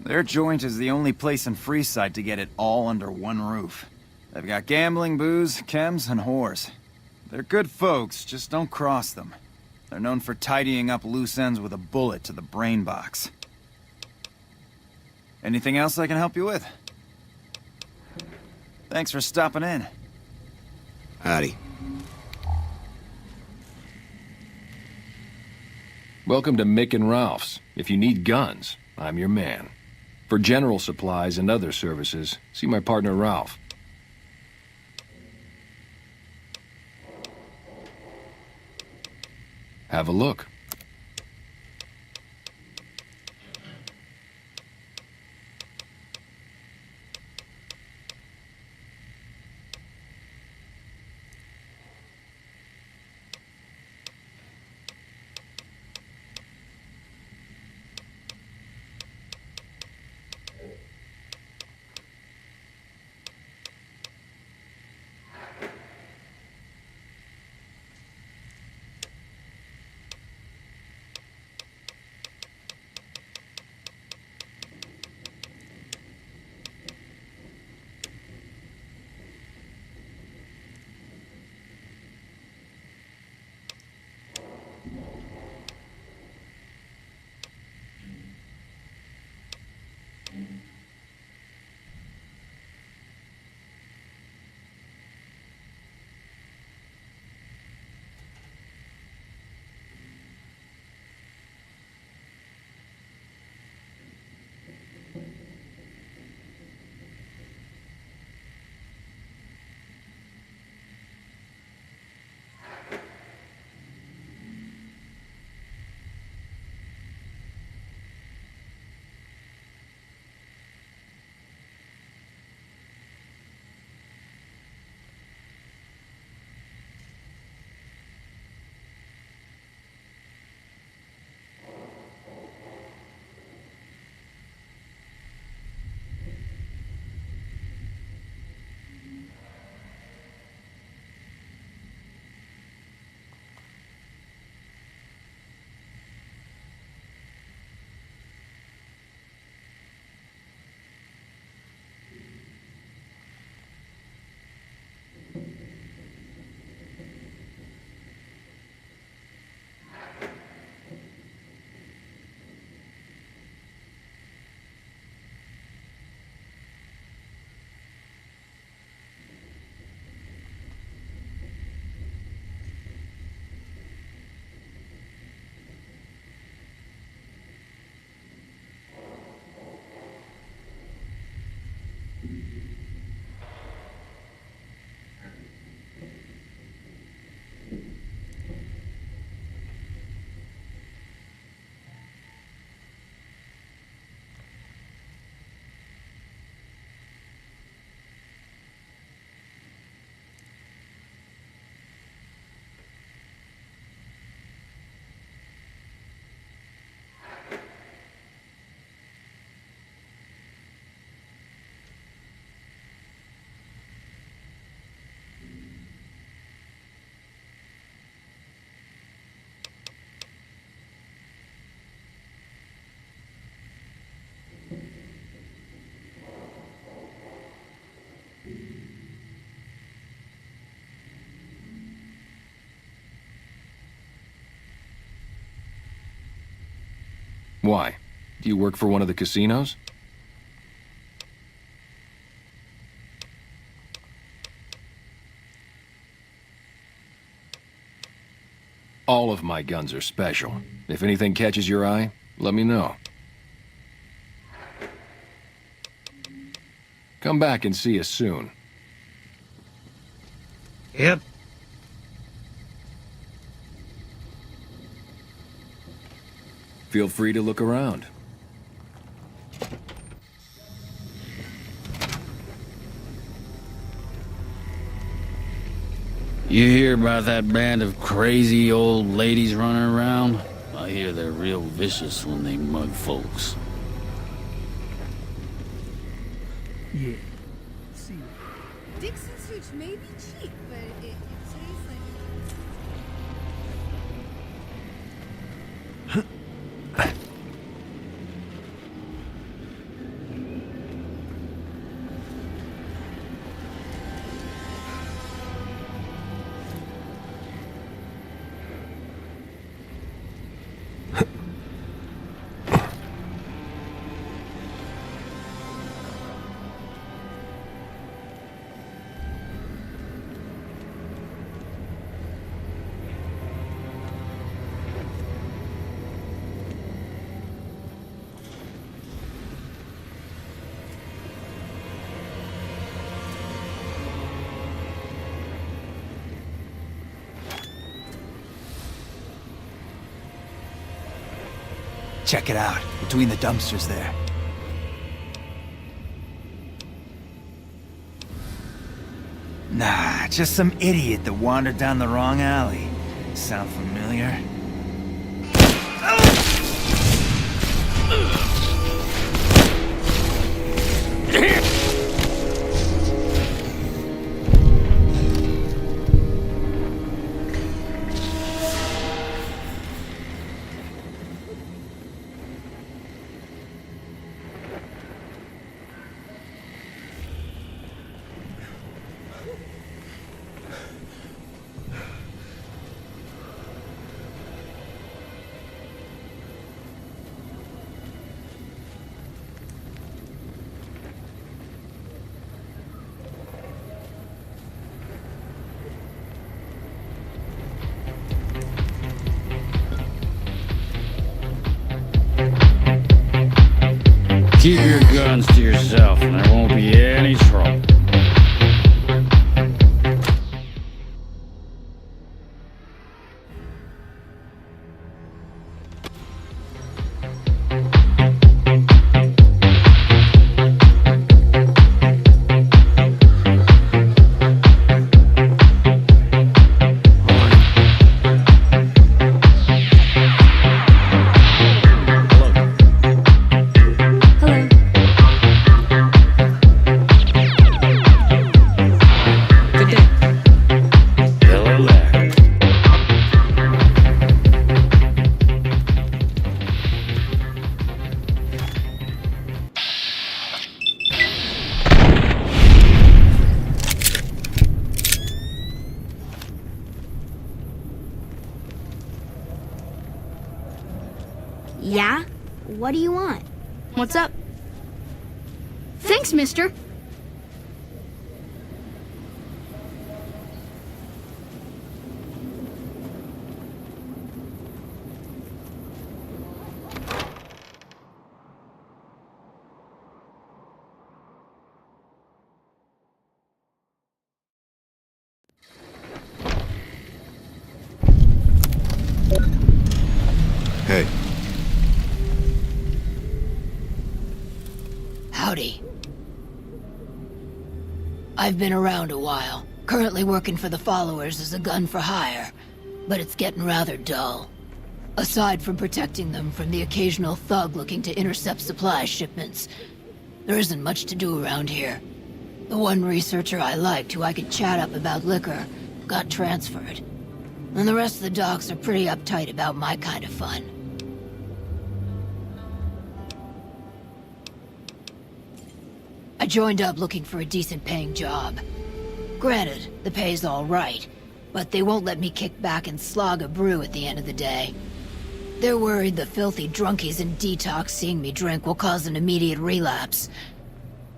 Their joint is the only place in Freeside to get it all under one roof. They've got gambling, booze, chems, and whores. They're good folks, just don't cross them. They're known for tidying up loose ends with a bullet to the brain box. Anything else I can help you with? Thanks for stopping in. Howdy. Welcome to Mick and Ralph's. If you need guns, I'm your man. For general supplies and other services, see my partner Ralph. Have a look. Why? Do you work for one of the casinos? All of my guns are special. If anything catches your eye, let me know. Come back and see us soon. Yep. Feel free to look around. You hear about that band of crazy old ladies running around? I hear they're real vicious when they mug folks. Yeah. Dixon's Hooch may be cheap, but it tastes like... Check it out, between the dumpsters there. Nah, just some idiot that wandered down the wrong alley. Sound familiar? Keep your guns to yourself, and there won't be any trouble. Yeah? What do you want? What's up? Thanks, mister. Hey. Howdy. I've been around a while, currently working for the Followers as a gun for hire, but it's getting rather dull. Aside from protecting them from the occasional thug looking to intercept supply shipments, there isn't much to do around here. The one researcher I liked who I could chat up about liquor got transferred, and the rest of the docs are pretty uptight about my kind of fun. I joined up looking for a decent paying job. Granted, the pay's all right, but they won't let me kick back and slog a brew at the end of the day. They're worried the filthy drunkies in detox seeing me drink will cause an immediate relapse.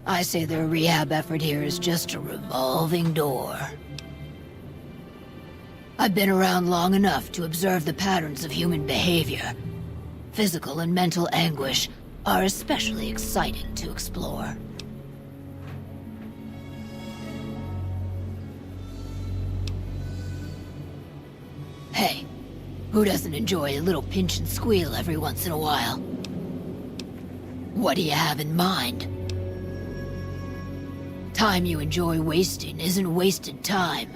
I say their rehab effort here is just a revolving door. I've been around long enough to observe the patterns of human behavior. Physical and mental anguish are especially exciting to explore. Hey, who doesn't enjoy a little pinch and squeal every once in a while? What do you have in mind? Time you enjoy wasting isn't wasted time.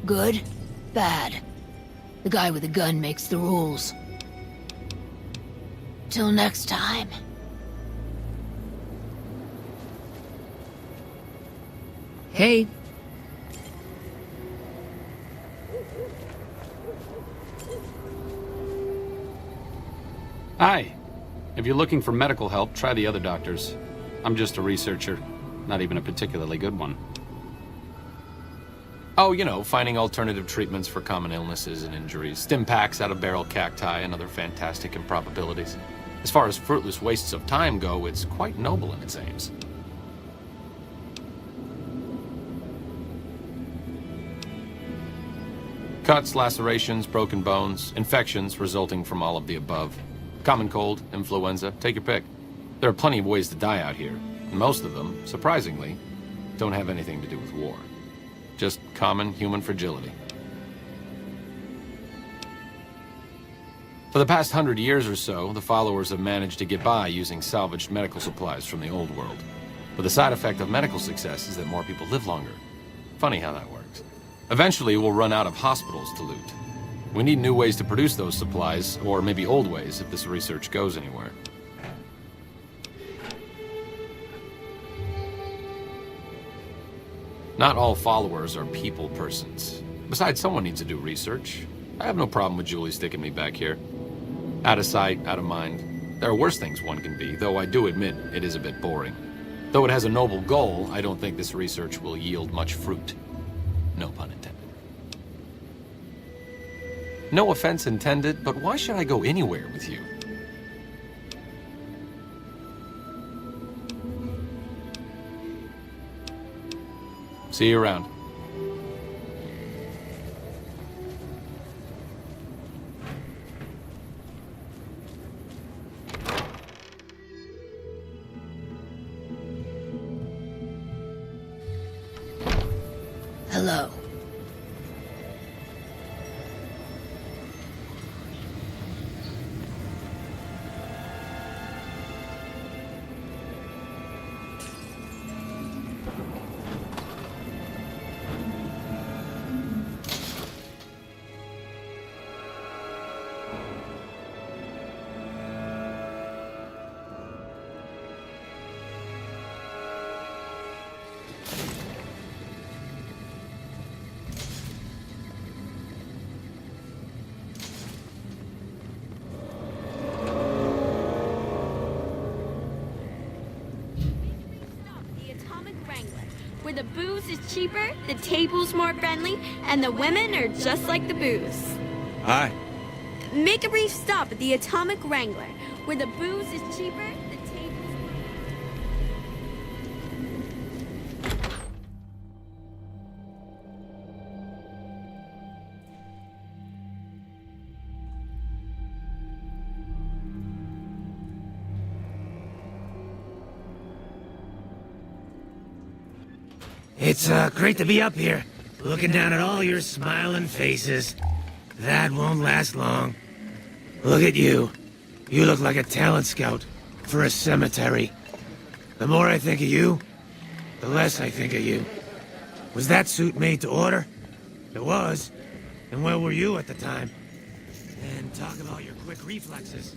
Good? Bad? The guy with the gun makes the rules. Till next time. Hey. Hi. If you're looking for medical help, try the other doctors. I'm just a researcher, not even a particularly good one. Oh, you know, finding alternative treatments for common illnesses and injuries, stim packs out of barrel cacti, and other fantastic improbabilities. As far as fruitless wastes of time go, it's quite noble in its aims. Cuts, lacerations, broken bones, infections resulting from all of the above. Common cold, influenza, take your pick. There are plenty of ways to die out here, and most of them, surprisingly, don't have anything to do with war. Just common human fragility. For the past 100 years or so, the followers have managed to get by using salvaged medical supplies from the old world. But the side effect of medical success is that more people live longer. Funny how that works. Eventually, we'll run out of hospitals to loot. We need new ways to produce those supplies, or maybe old ways if this research goes anywhere. Not all followers are people persons. Besides, someone needs to do research. I have no problem with Julie sticking me back here. Out of sight, out of mind. There are worse things one can be, though I do admit it is a bit boring. Though it has a noble goal, I don't think this research will yield much fruit. No pun intended. No offense intended, but why should I go anywhere with you? See you around. Hello. Where the booze is cheaper, the table's more friendly, and the women are just like the booze. Hi. Make a brief stop at the Atomic Wrangler. Where the booze is cheaper, the table's more... It's great to be up here, looking down at all your smiling faces. That won't last long. Look at you. You look like a talent scout for a cemetery. The more I think of you, the less I think of you. Was that suit made to order? It was. And where were you at the time? And talk about your quick reflexes.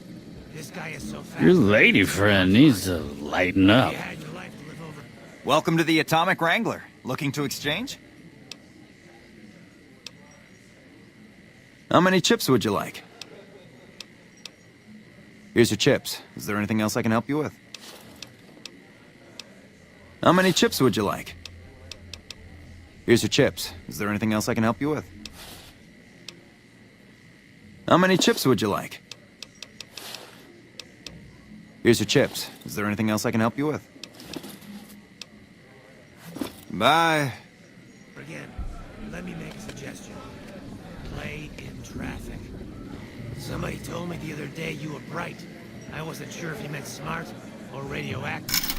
This guy is so fast. Your lady friend needs to lighten up. Welcome to the Atomic Wrangler. Looking to exchange? How many chips would you like? Here's your chips. Is there anything else I can help you with? How many chips would you like? Here's your chips. Is there anything else I can help you with? How many chips would you like? Here's your chips. Is there anything else I can help you with? Bye. Again, let me make a suggestion. Play in traffic. Somebody told me the other day you were bright. I wasn't sure if you meant smart or radioactive.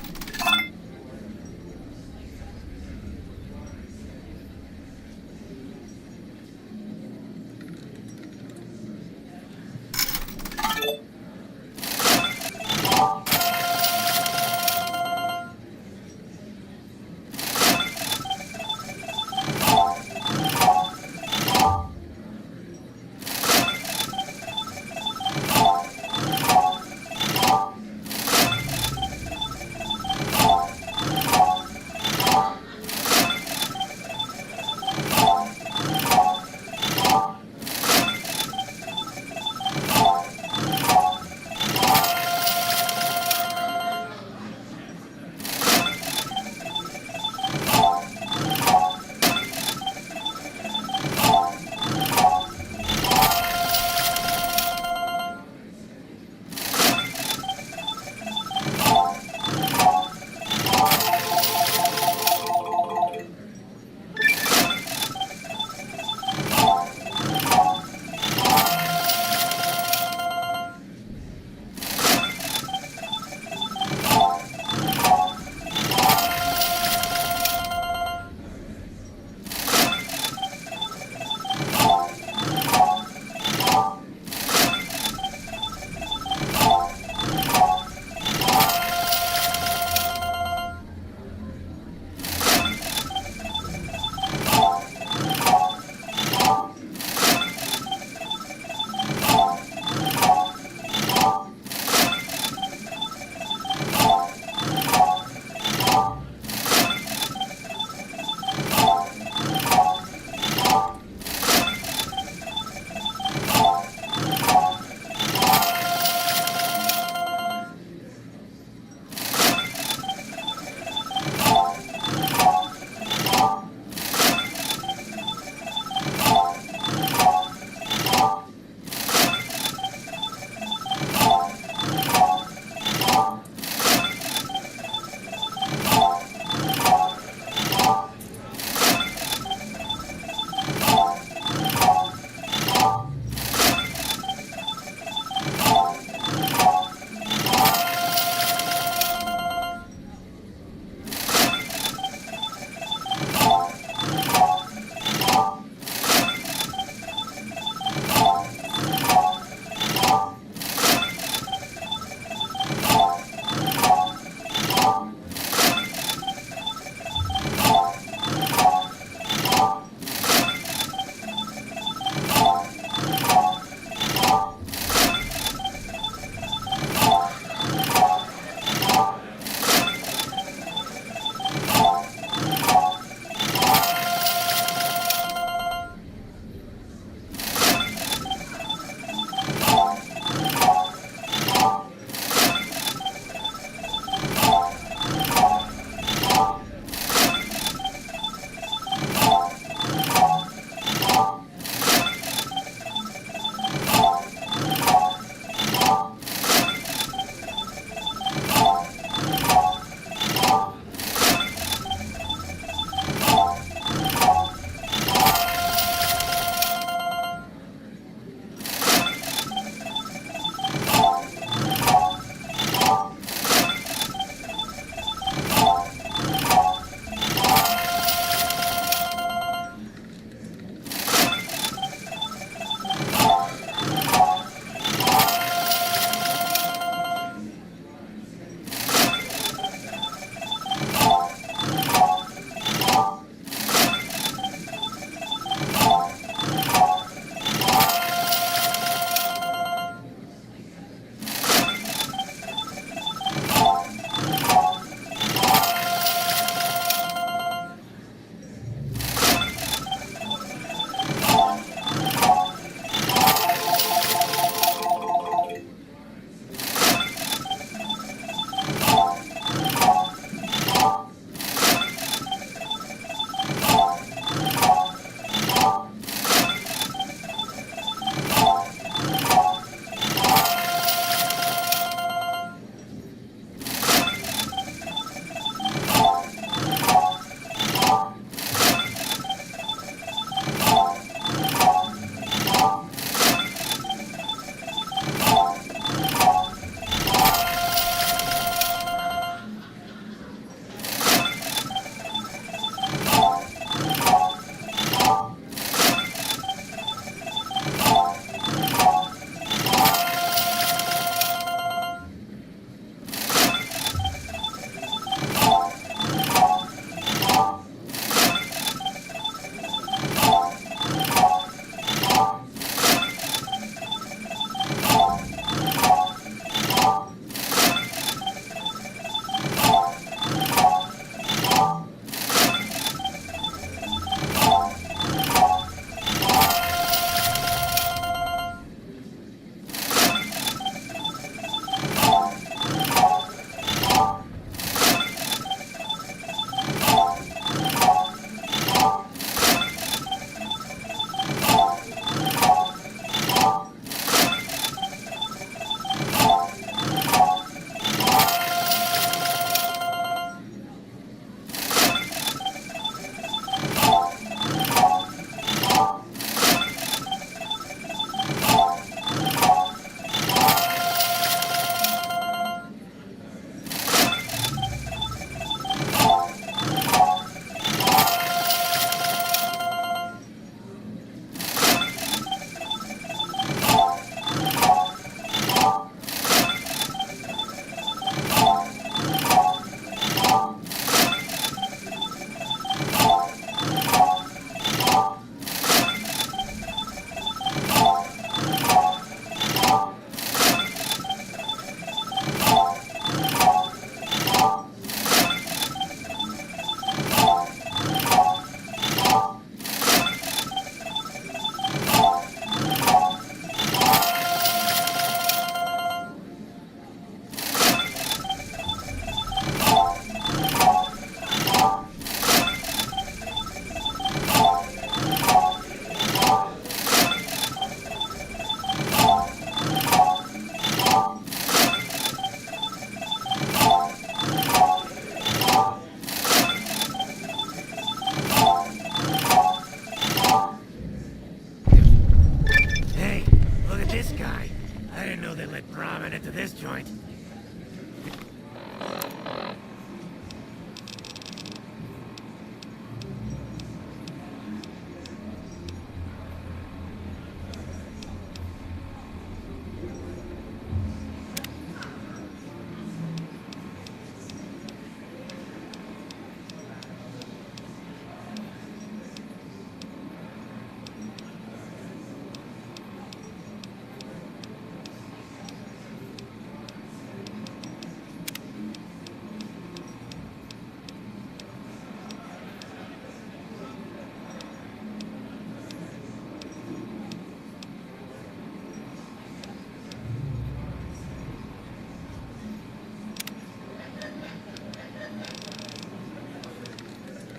coming into this joint.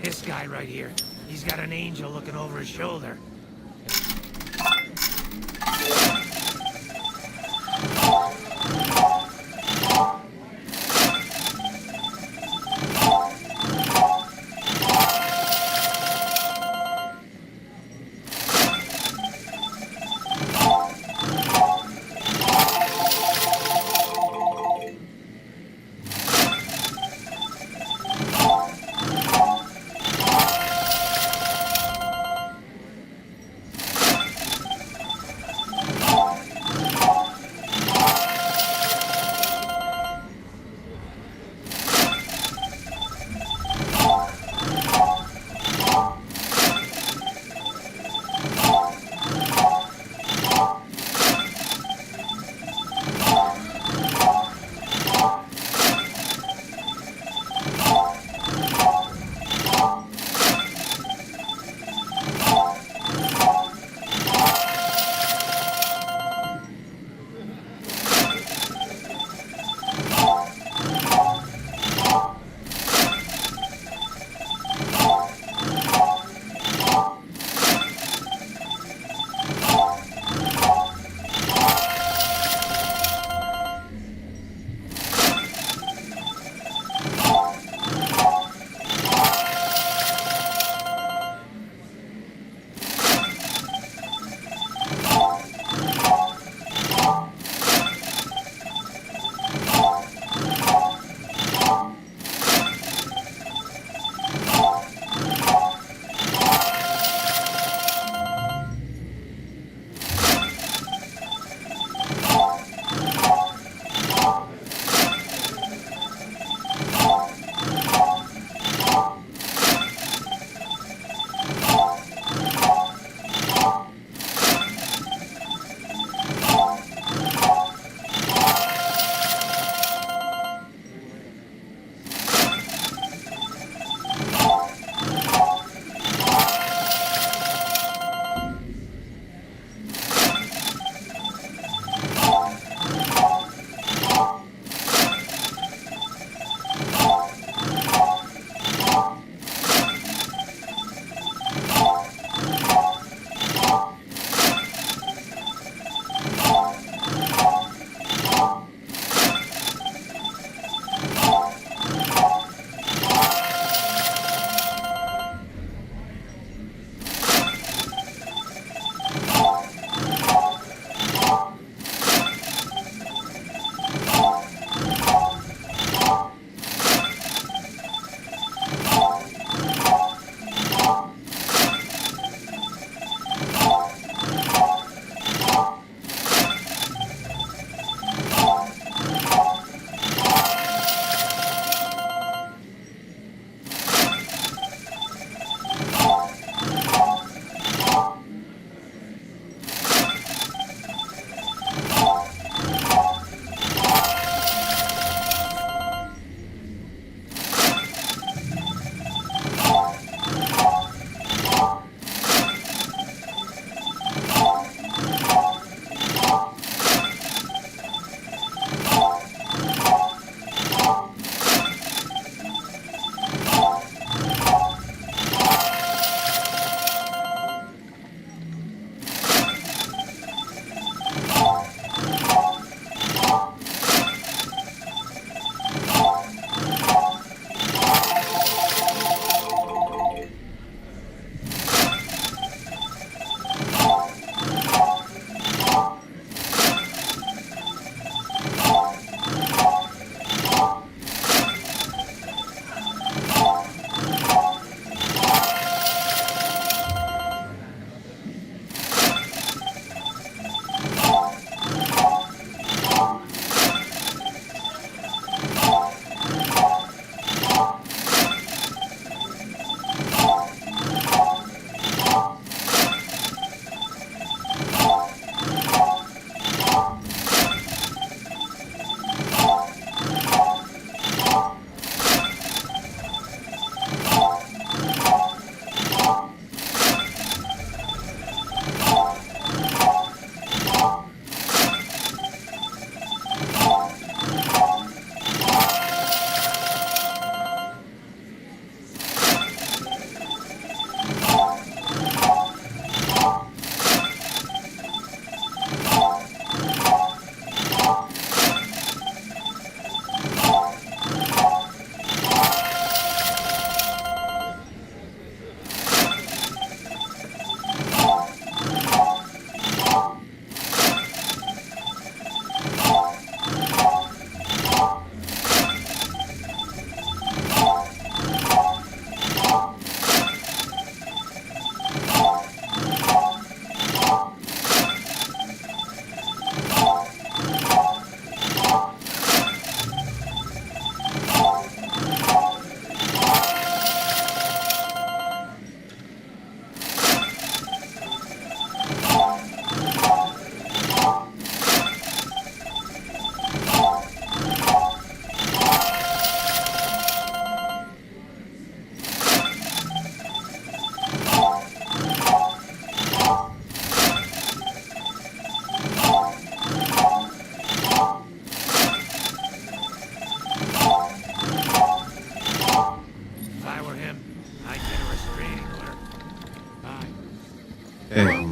This guy right here, he's got an angel looking over his shoulder.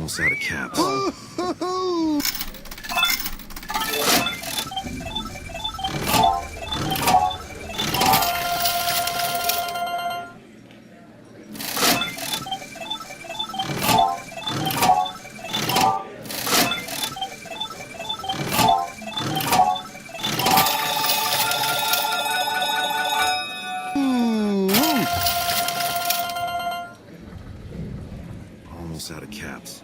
Almost out of caps. Almost out of caps.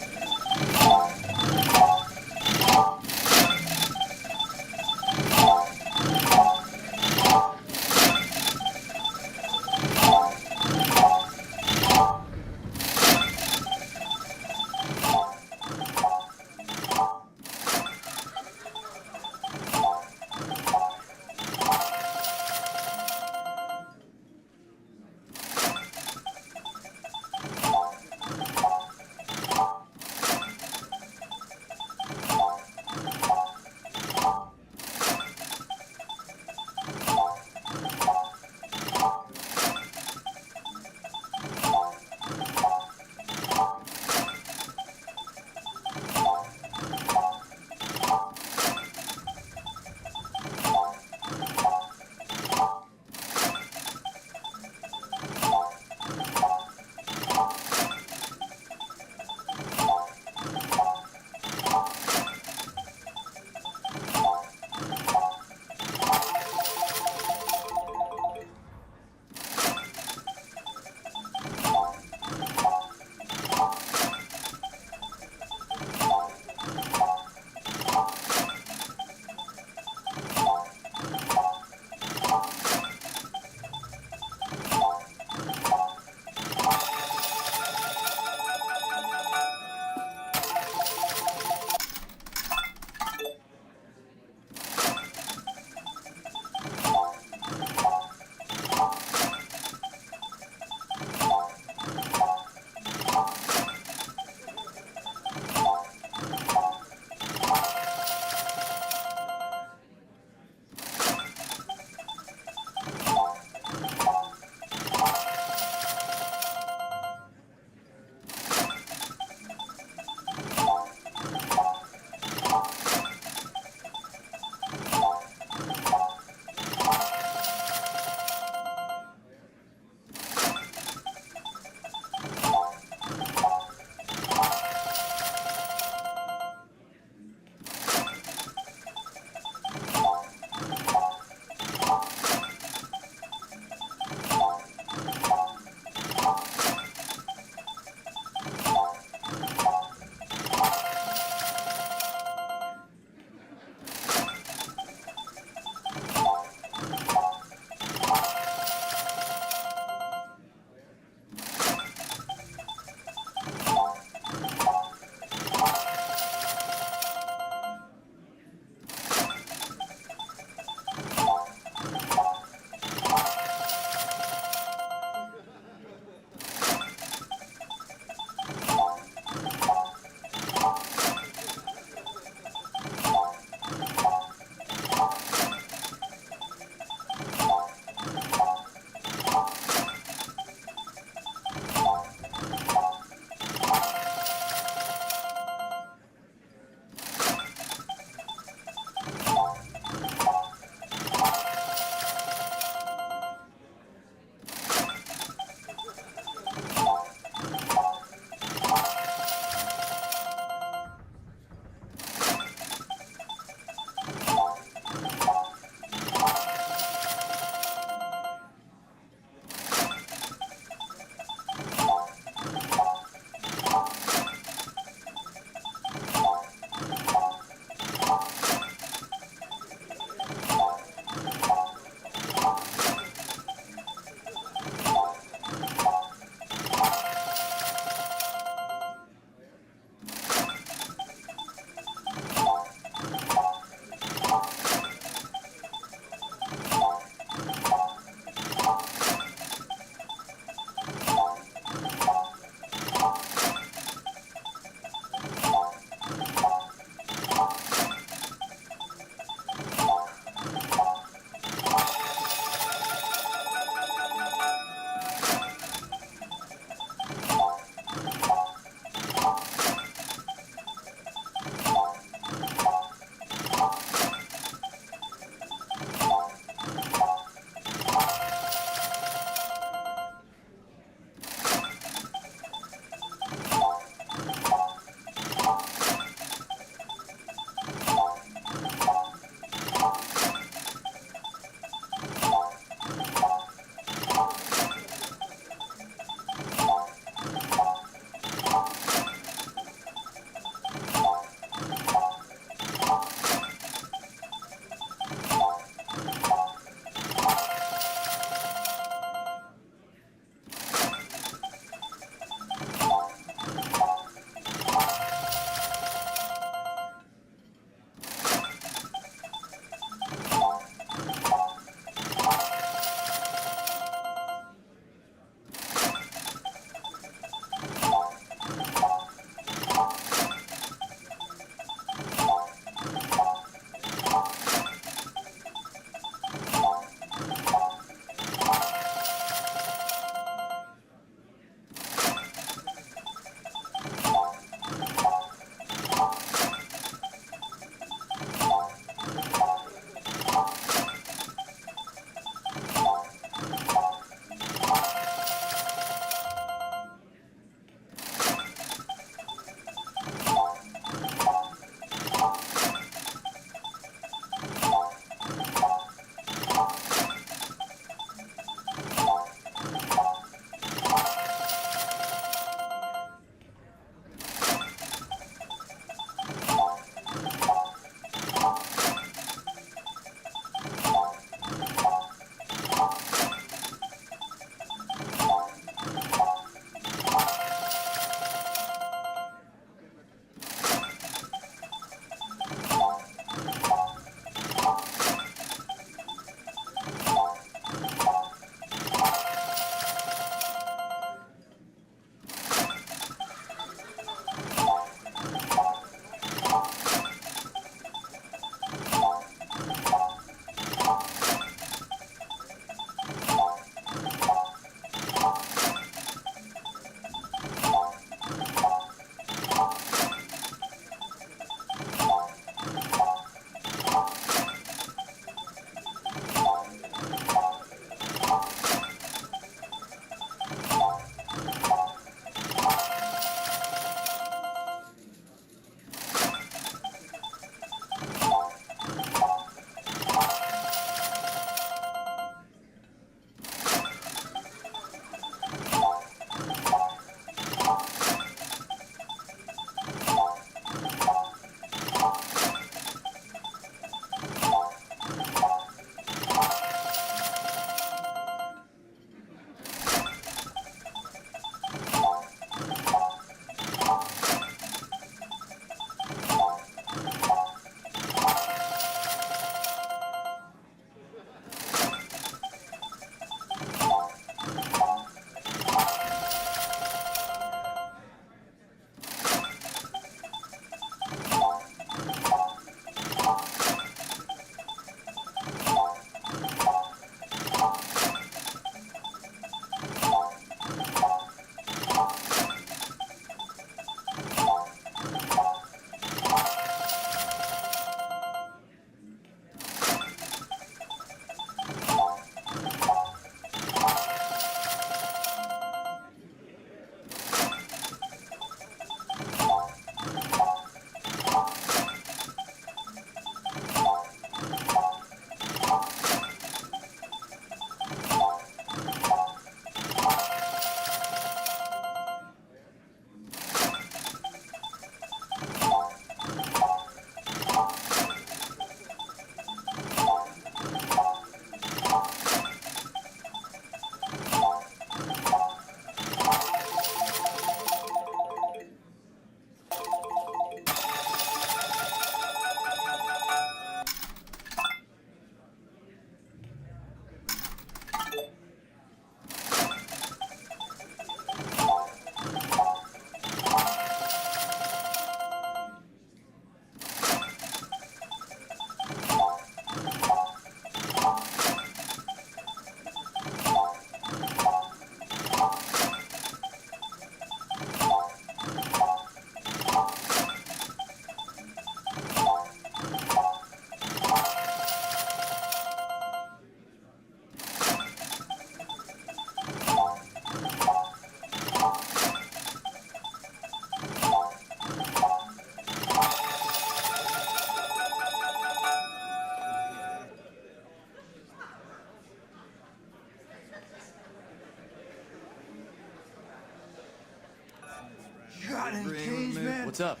What's up?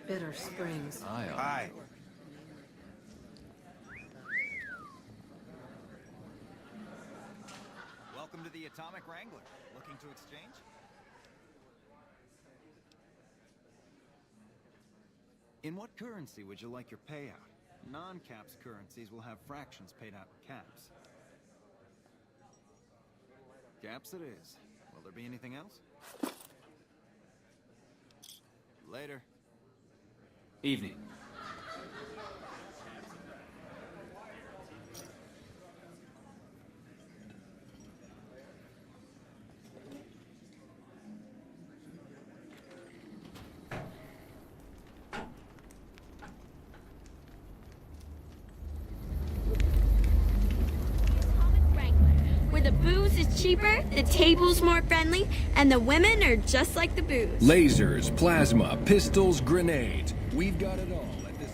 Bitter Springs. Hi. Welcome to the Atomic Wrangler. Looking to exchange? In what currency would you like your payout? Non-caps currencies will have fractions paid out in caps. Caps it is. Will there be anything else? Later. Evening. Where the booze is cheaper, the table's more friendly, and the women are just like the booze. Lasers, plasma, pistols, grenades. We've got it all at this...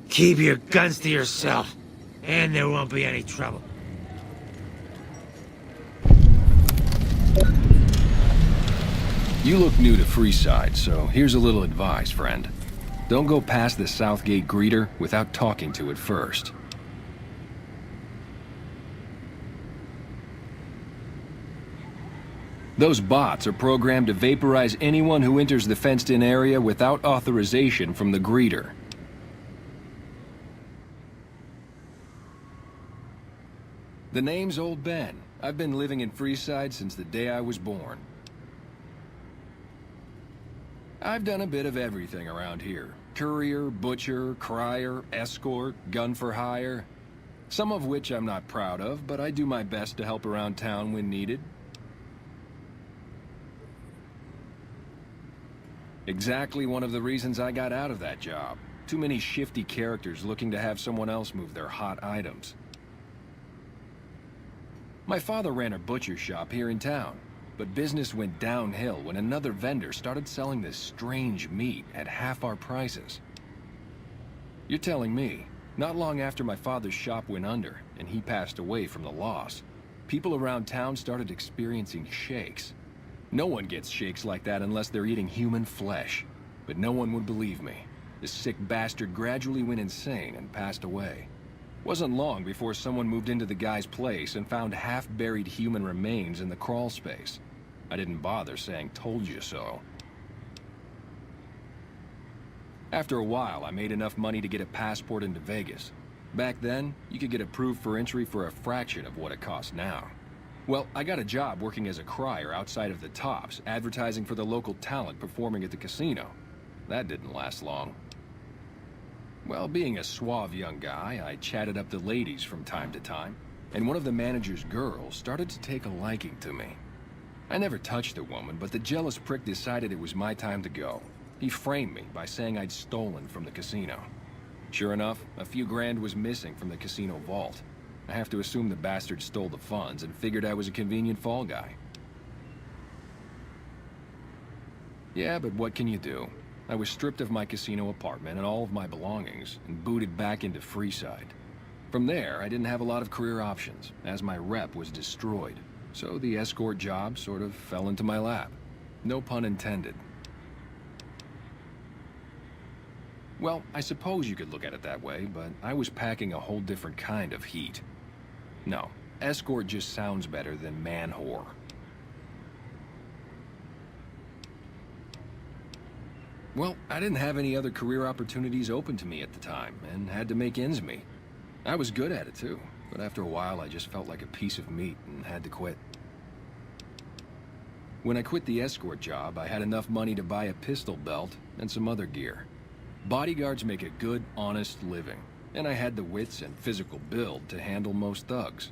Keep your guns to yourself, and there won't be any trouble. You look new to Freeside, so here's a little advice, friend. Don't go past the Southgate greeter without talking to it first. Those bots are programmed to vaporize anyone who enters the fenced-in area without authorization from the greeter. The name's Old Ben. I've been living in Freeside since the day I was born. I've done a bit of everything around here. Courier, butcher, crier, escort, gun for hire. Some of which I'm not proud of, but I do my best to help around town when needed. Exactly one of the reasons I got out of that job. Too many shifty characters looking to have someone else move their hot items. My father ran a butcher shop here in town, but business went downhill when another vendor started selling this strange meat at half our prices. You're telling me, not long after my father's shop went under and he passed away from the loss, people around town started experiencing shakes. No one gets shakes like that unless they're eating human flesh, but no one would believe me. The sick bastard gradually went insane and passed away. Wasn't long before someone moved into the guy's place and found half-buried human remains in the crawl space. I didn't bother saying "told you so." After a while, I made enough money to get a passport into Vegas. Back then, you could get approved for entry for a fraction of what it costs now. Well, I got a job working as a crier outside of the Tops, advertising for the local talent performing at the casino. That didn't last long. Well, being a suave young guy, I chatted up the ladies from time to time, and one of the manager's girls started to take a liking to me. I never touched the woman, but the jealous prick decided it was my time to go. He framed me by saying I'd stolen from the casino. Sure enough, a few grand was missing from the casino vault. I have to assume the bastard stole the funds and figured I was a convenient fall guy. Yeah, but what can you do? I was stripped of my casino apartment and all of my belongings and booted back into Freeside. From there, I didn't have a lot of career options, as my rep was destroyed. So the escort job sort of fell into my lap. No pun intended. Well, I suppose you could look at it that way, but I was packing a whole different kind of heat. No, escort just sounds better than man-whore. Well, I didn't have any other career opportunities open to me at the time, and had to make ends meet. I was good at it too, but after a while I just felt like a piece of meat and had to quit. When I quit the escort job, I had enough money to buy a pistol belt and some other gear. Bodyguards make a good, honest living, and I had the wits and physical build to handle most thugs.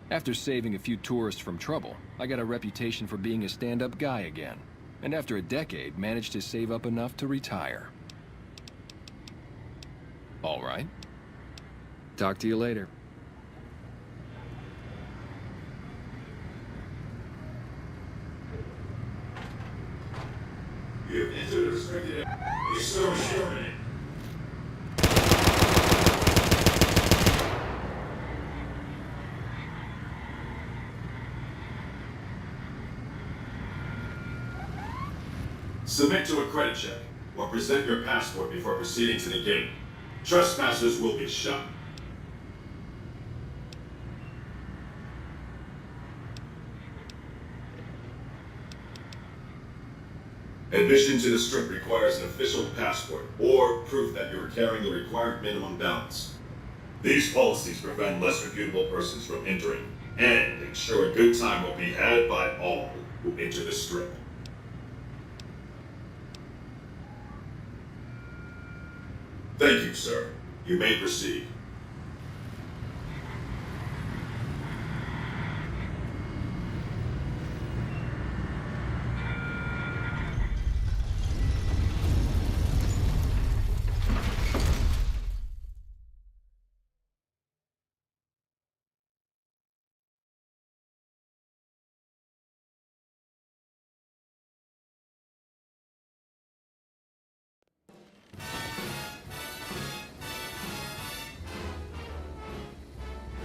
After saving a few tourists from trouble, I got a reputation for being a stand-up guy again, and after a decade managed to save up enough to retire. All right. Talk to you later. You have entered a restricted area. Your service terminated. Submit to a credit check, or present your passport before proceeding to the gate. Trespassers will be shot. Admission to the Strip requires an official passport, or proof that you are carrying the required minimum balance. These policies prevent less reputable persons from entering, and ensure a good time will be had by all who enter the Strip. Thank you, sir. You may proceed.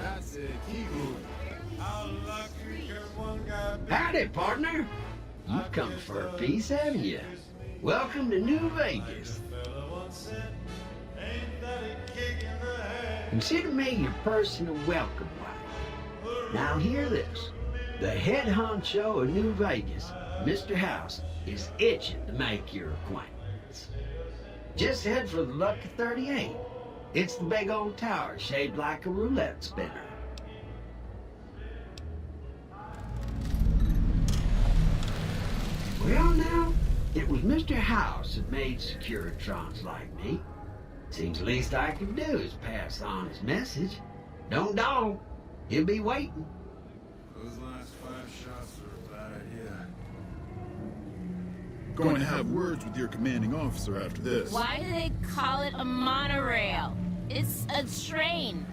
That's it, keep moving. Howdy, partner. You've come for a piece, haven't you? Welcome to New Vegas. Consider me your personal welcome wagon. Now hear this. The head honcho of New Vegas, Mr. House, is itching to make your acquaintance. Just head for the Lucky 38. It's the big old tower shaped like a roulette spinner. Well now, it was Mr. House that made Securitrons like me. Seems the least I can do is pass on his message. Don't dawdle. He'll be waiting. Those last 5 shots are a bad idea. Going to have words with your commanding officer after this. Why do they call it a monorail? It's a train.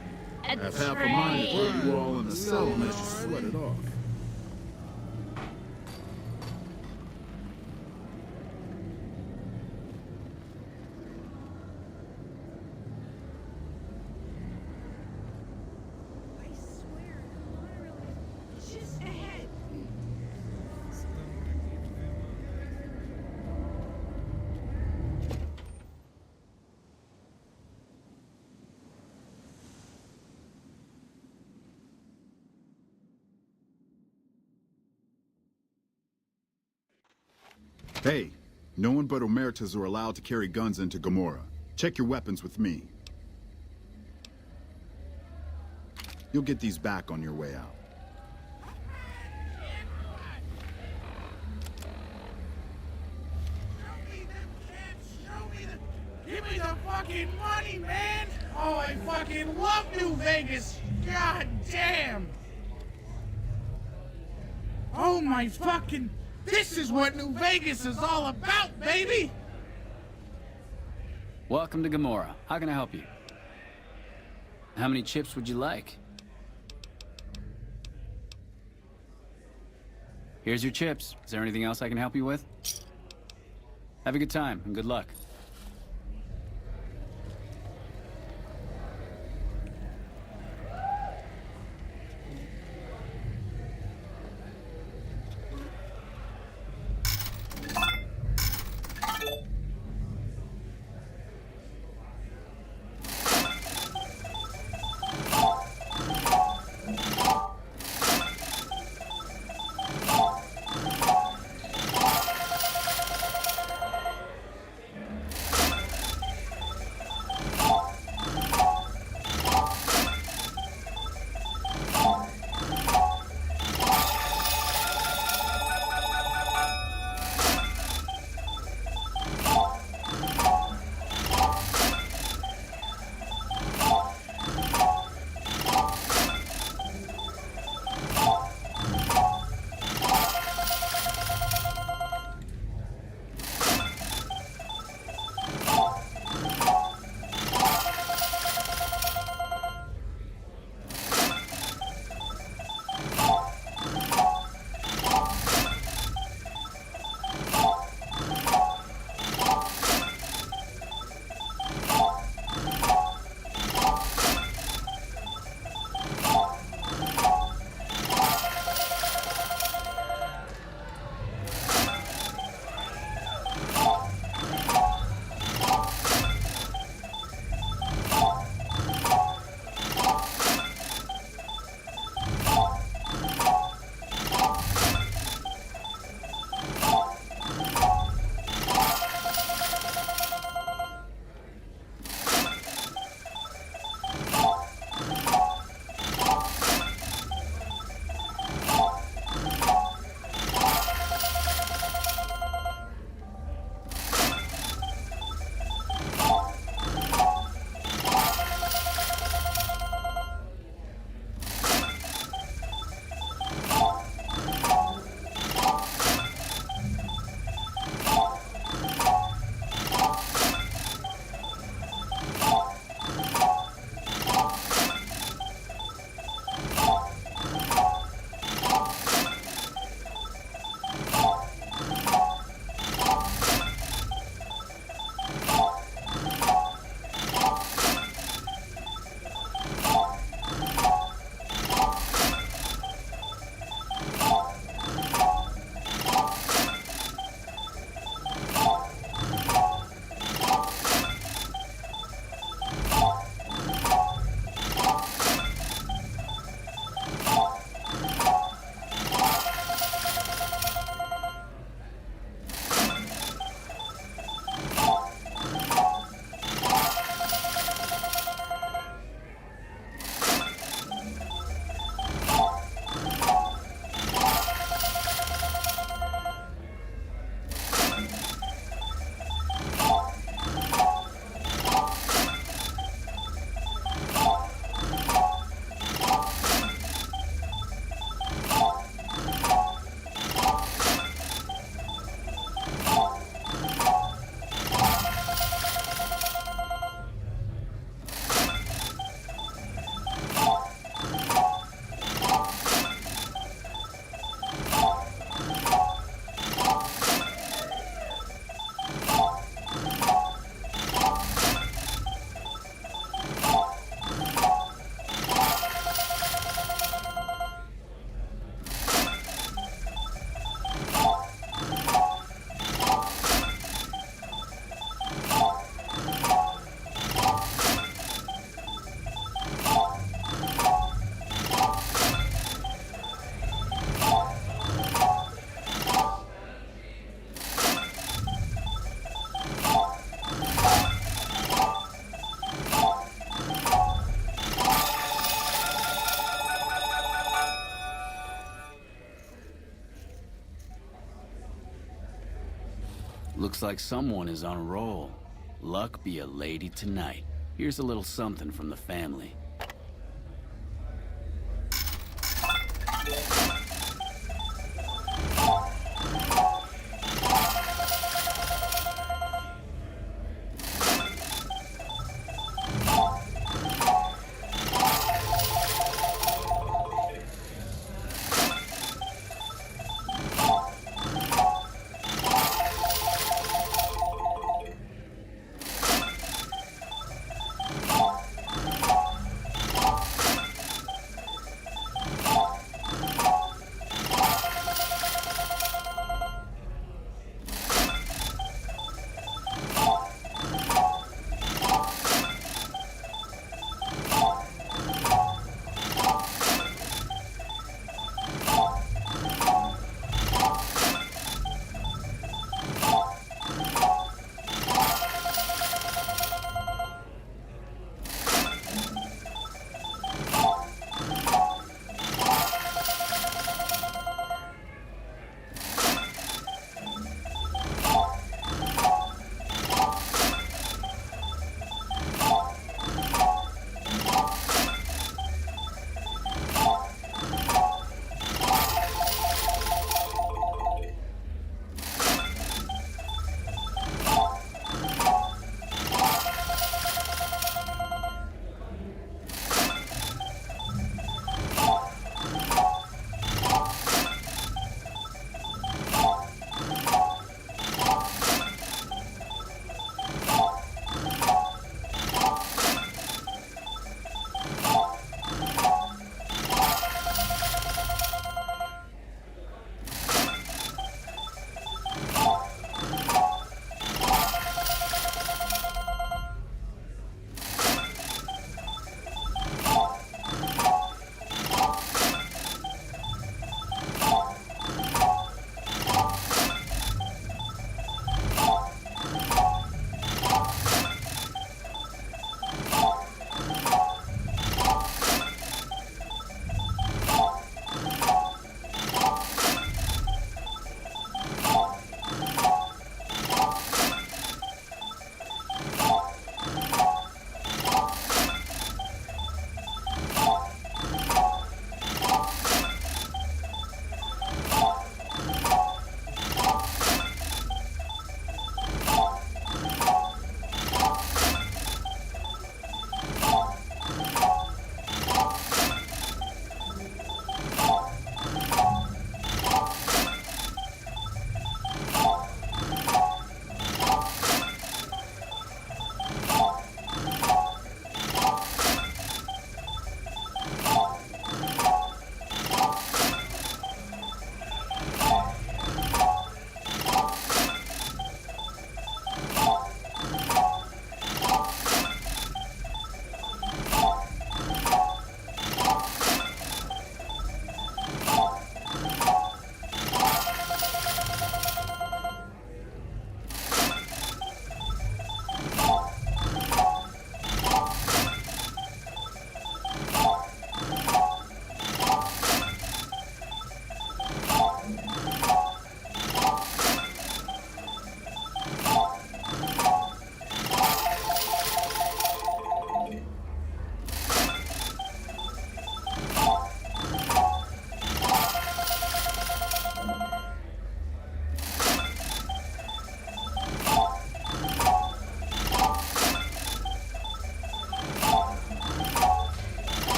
A Have train. half a mind to throw you all in the cell and let you sweat it off. Just ahead. Hey, no one but Omertas are allowed to carry guns into Gomorrah. Check your weapons with me. You'll get these back on your way out. Give me the fucking money, man! Oh, I fucking love New Vegas! God damn! Oh my fucking... This is what New Vegas is all about, baby! Welcome to Gomorrah. How can I help you? How many chips would you like? Here's your chips. Is there anything else I can help you with? Have a good time and good luck. Looks like someone is on a roll. Luck be a lady tonight. Here's a little something from the family.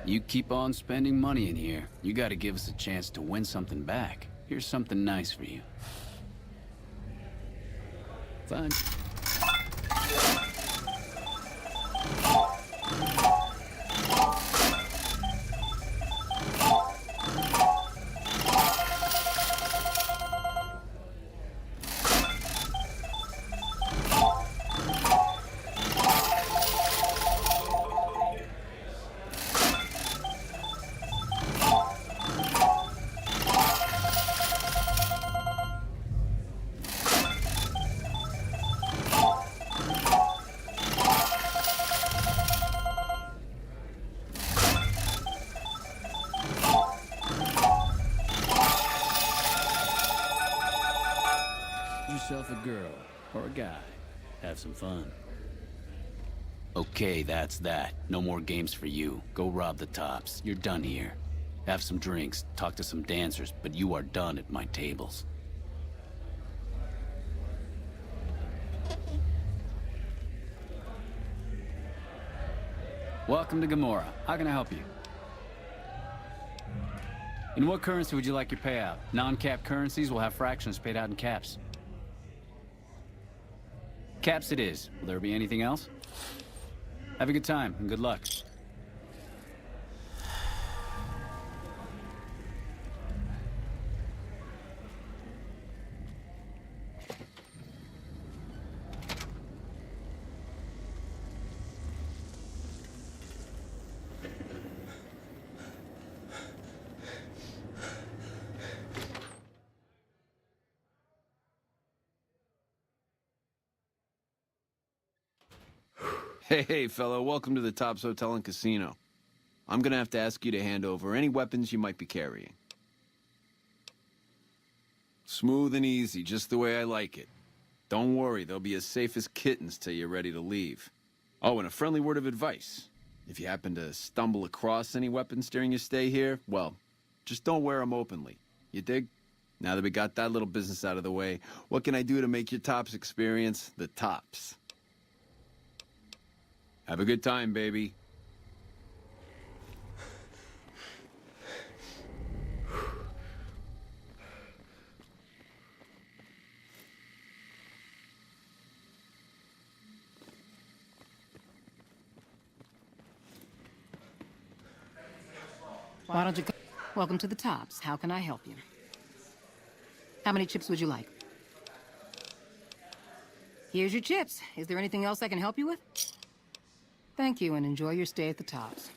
You keep on spending money in here, you gotta give us a chance to win something back. Here's something nice for you. Fine. yourself a girl, or a guy. Have some fun. Okay, that's that. No more games for you. Go rob the tops. You're done here. Have some drinks, talk to some dancers, but you are done at my tables. Welcome to Gamora. How can I help you? In what currency would you like your payout? Non-cap currencies will have fractions paid out in caps. Caps it is. Will there be anything else? Have a good time, and good luck. Hey, fellow, welcome to the Tops Hotel and Casino. I'm gonna have to ask you to hand over any weapons you might be carrying. Smooth and easy, just the way I like it. Don't worry, they'll be as safe as kittens till you're ready to leave. Oh, and a friendly word of advice. If you happen to stumble across any weapons during your stay here, well, just don't wear them openly. You dig? Now that we got that little business out of the way, what can I do to make your Tops experience the tops? Have a good time, baby. Why don't you come? Welcome to the Tops. How can I help you? How many chips would you like? Here's your chips. Is there anything else I can help you with? Thank you, and enjoy your stay at the Tops.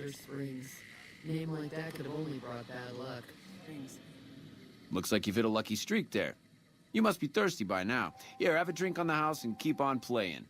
Sulphur Springs. Name like that could have only brought bad luck. Looks like you've hit a lucky streak there. You must be thirsty by now. Here, have a drink on the house and keep on playing.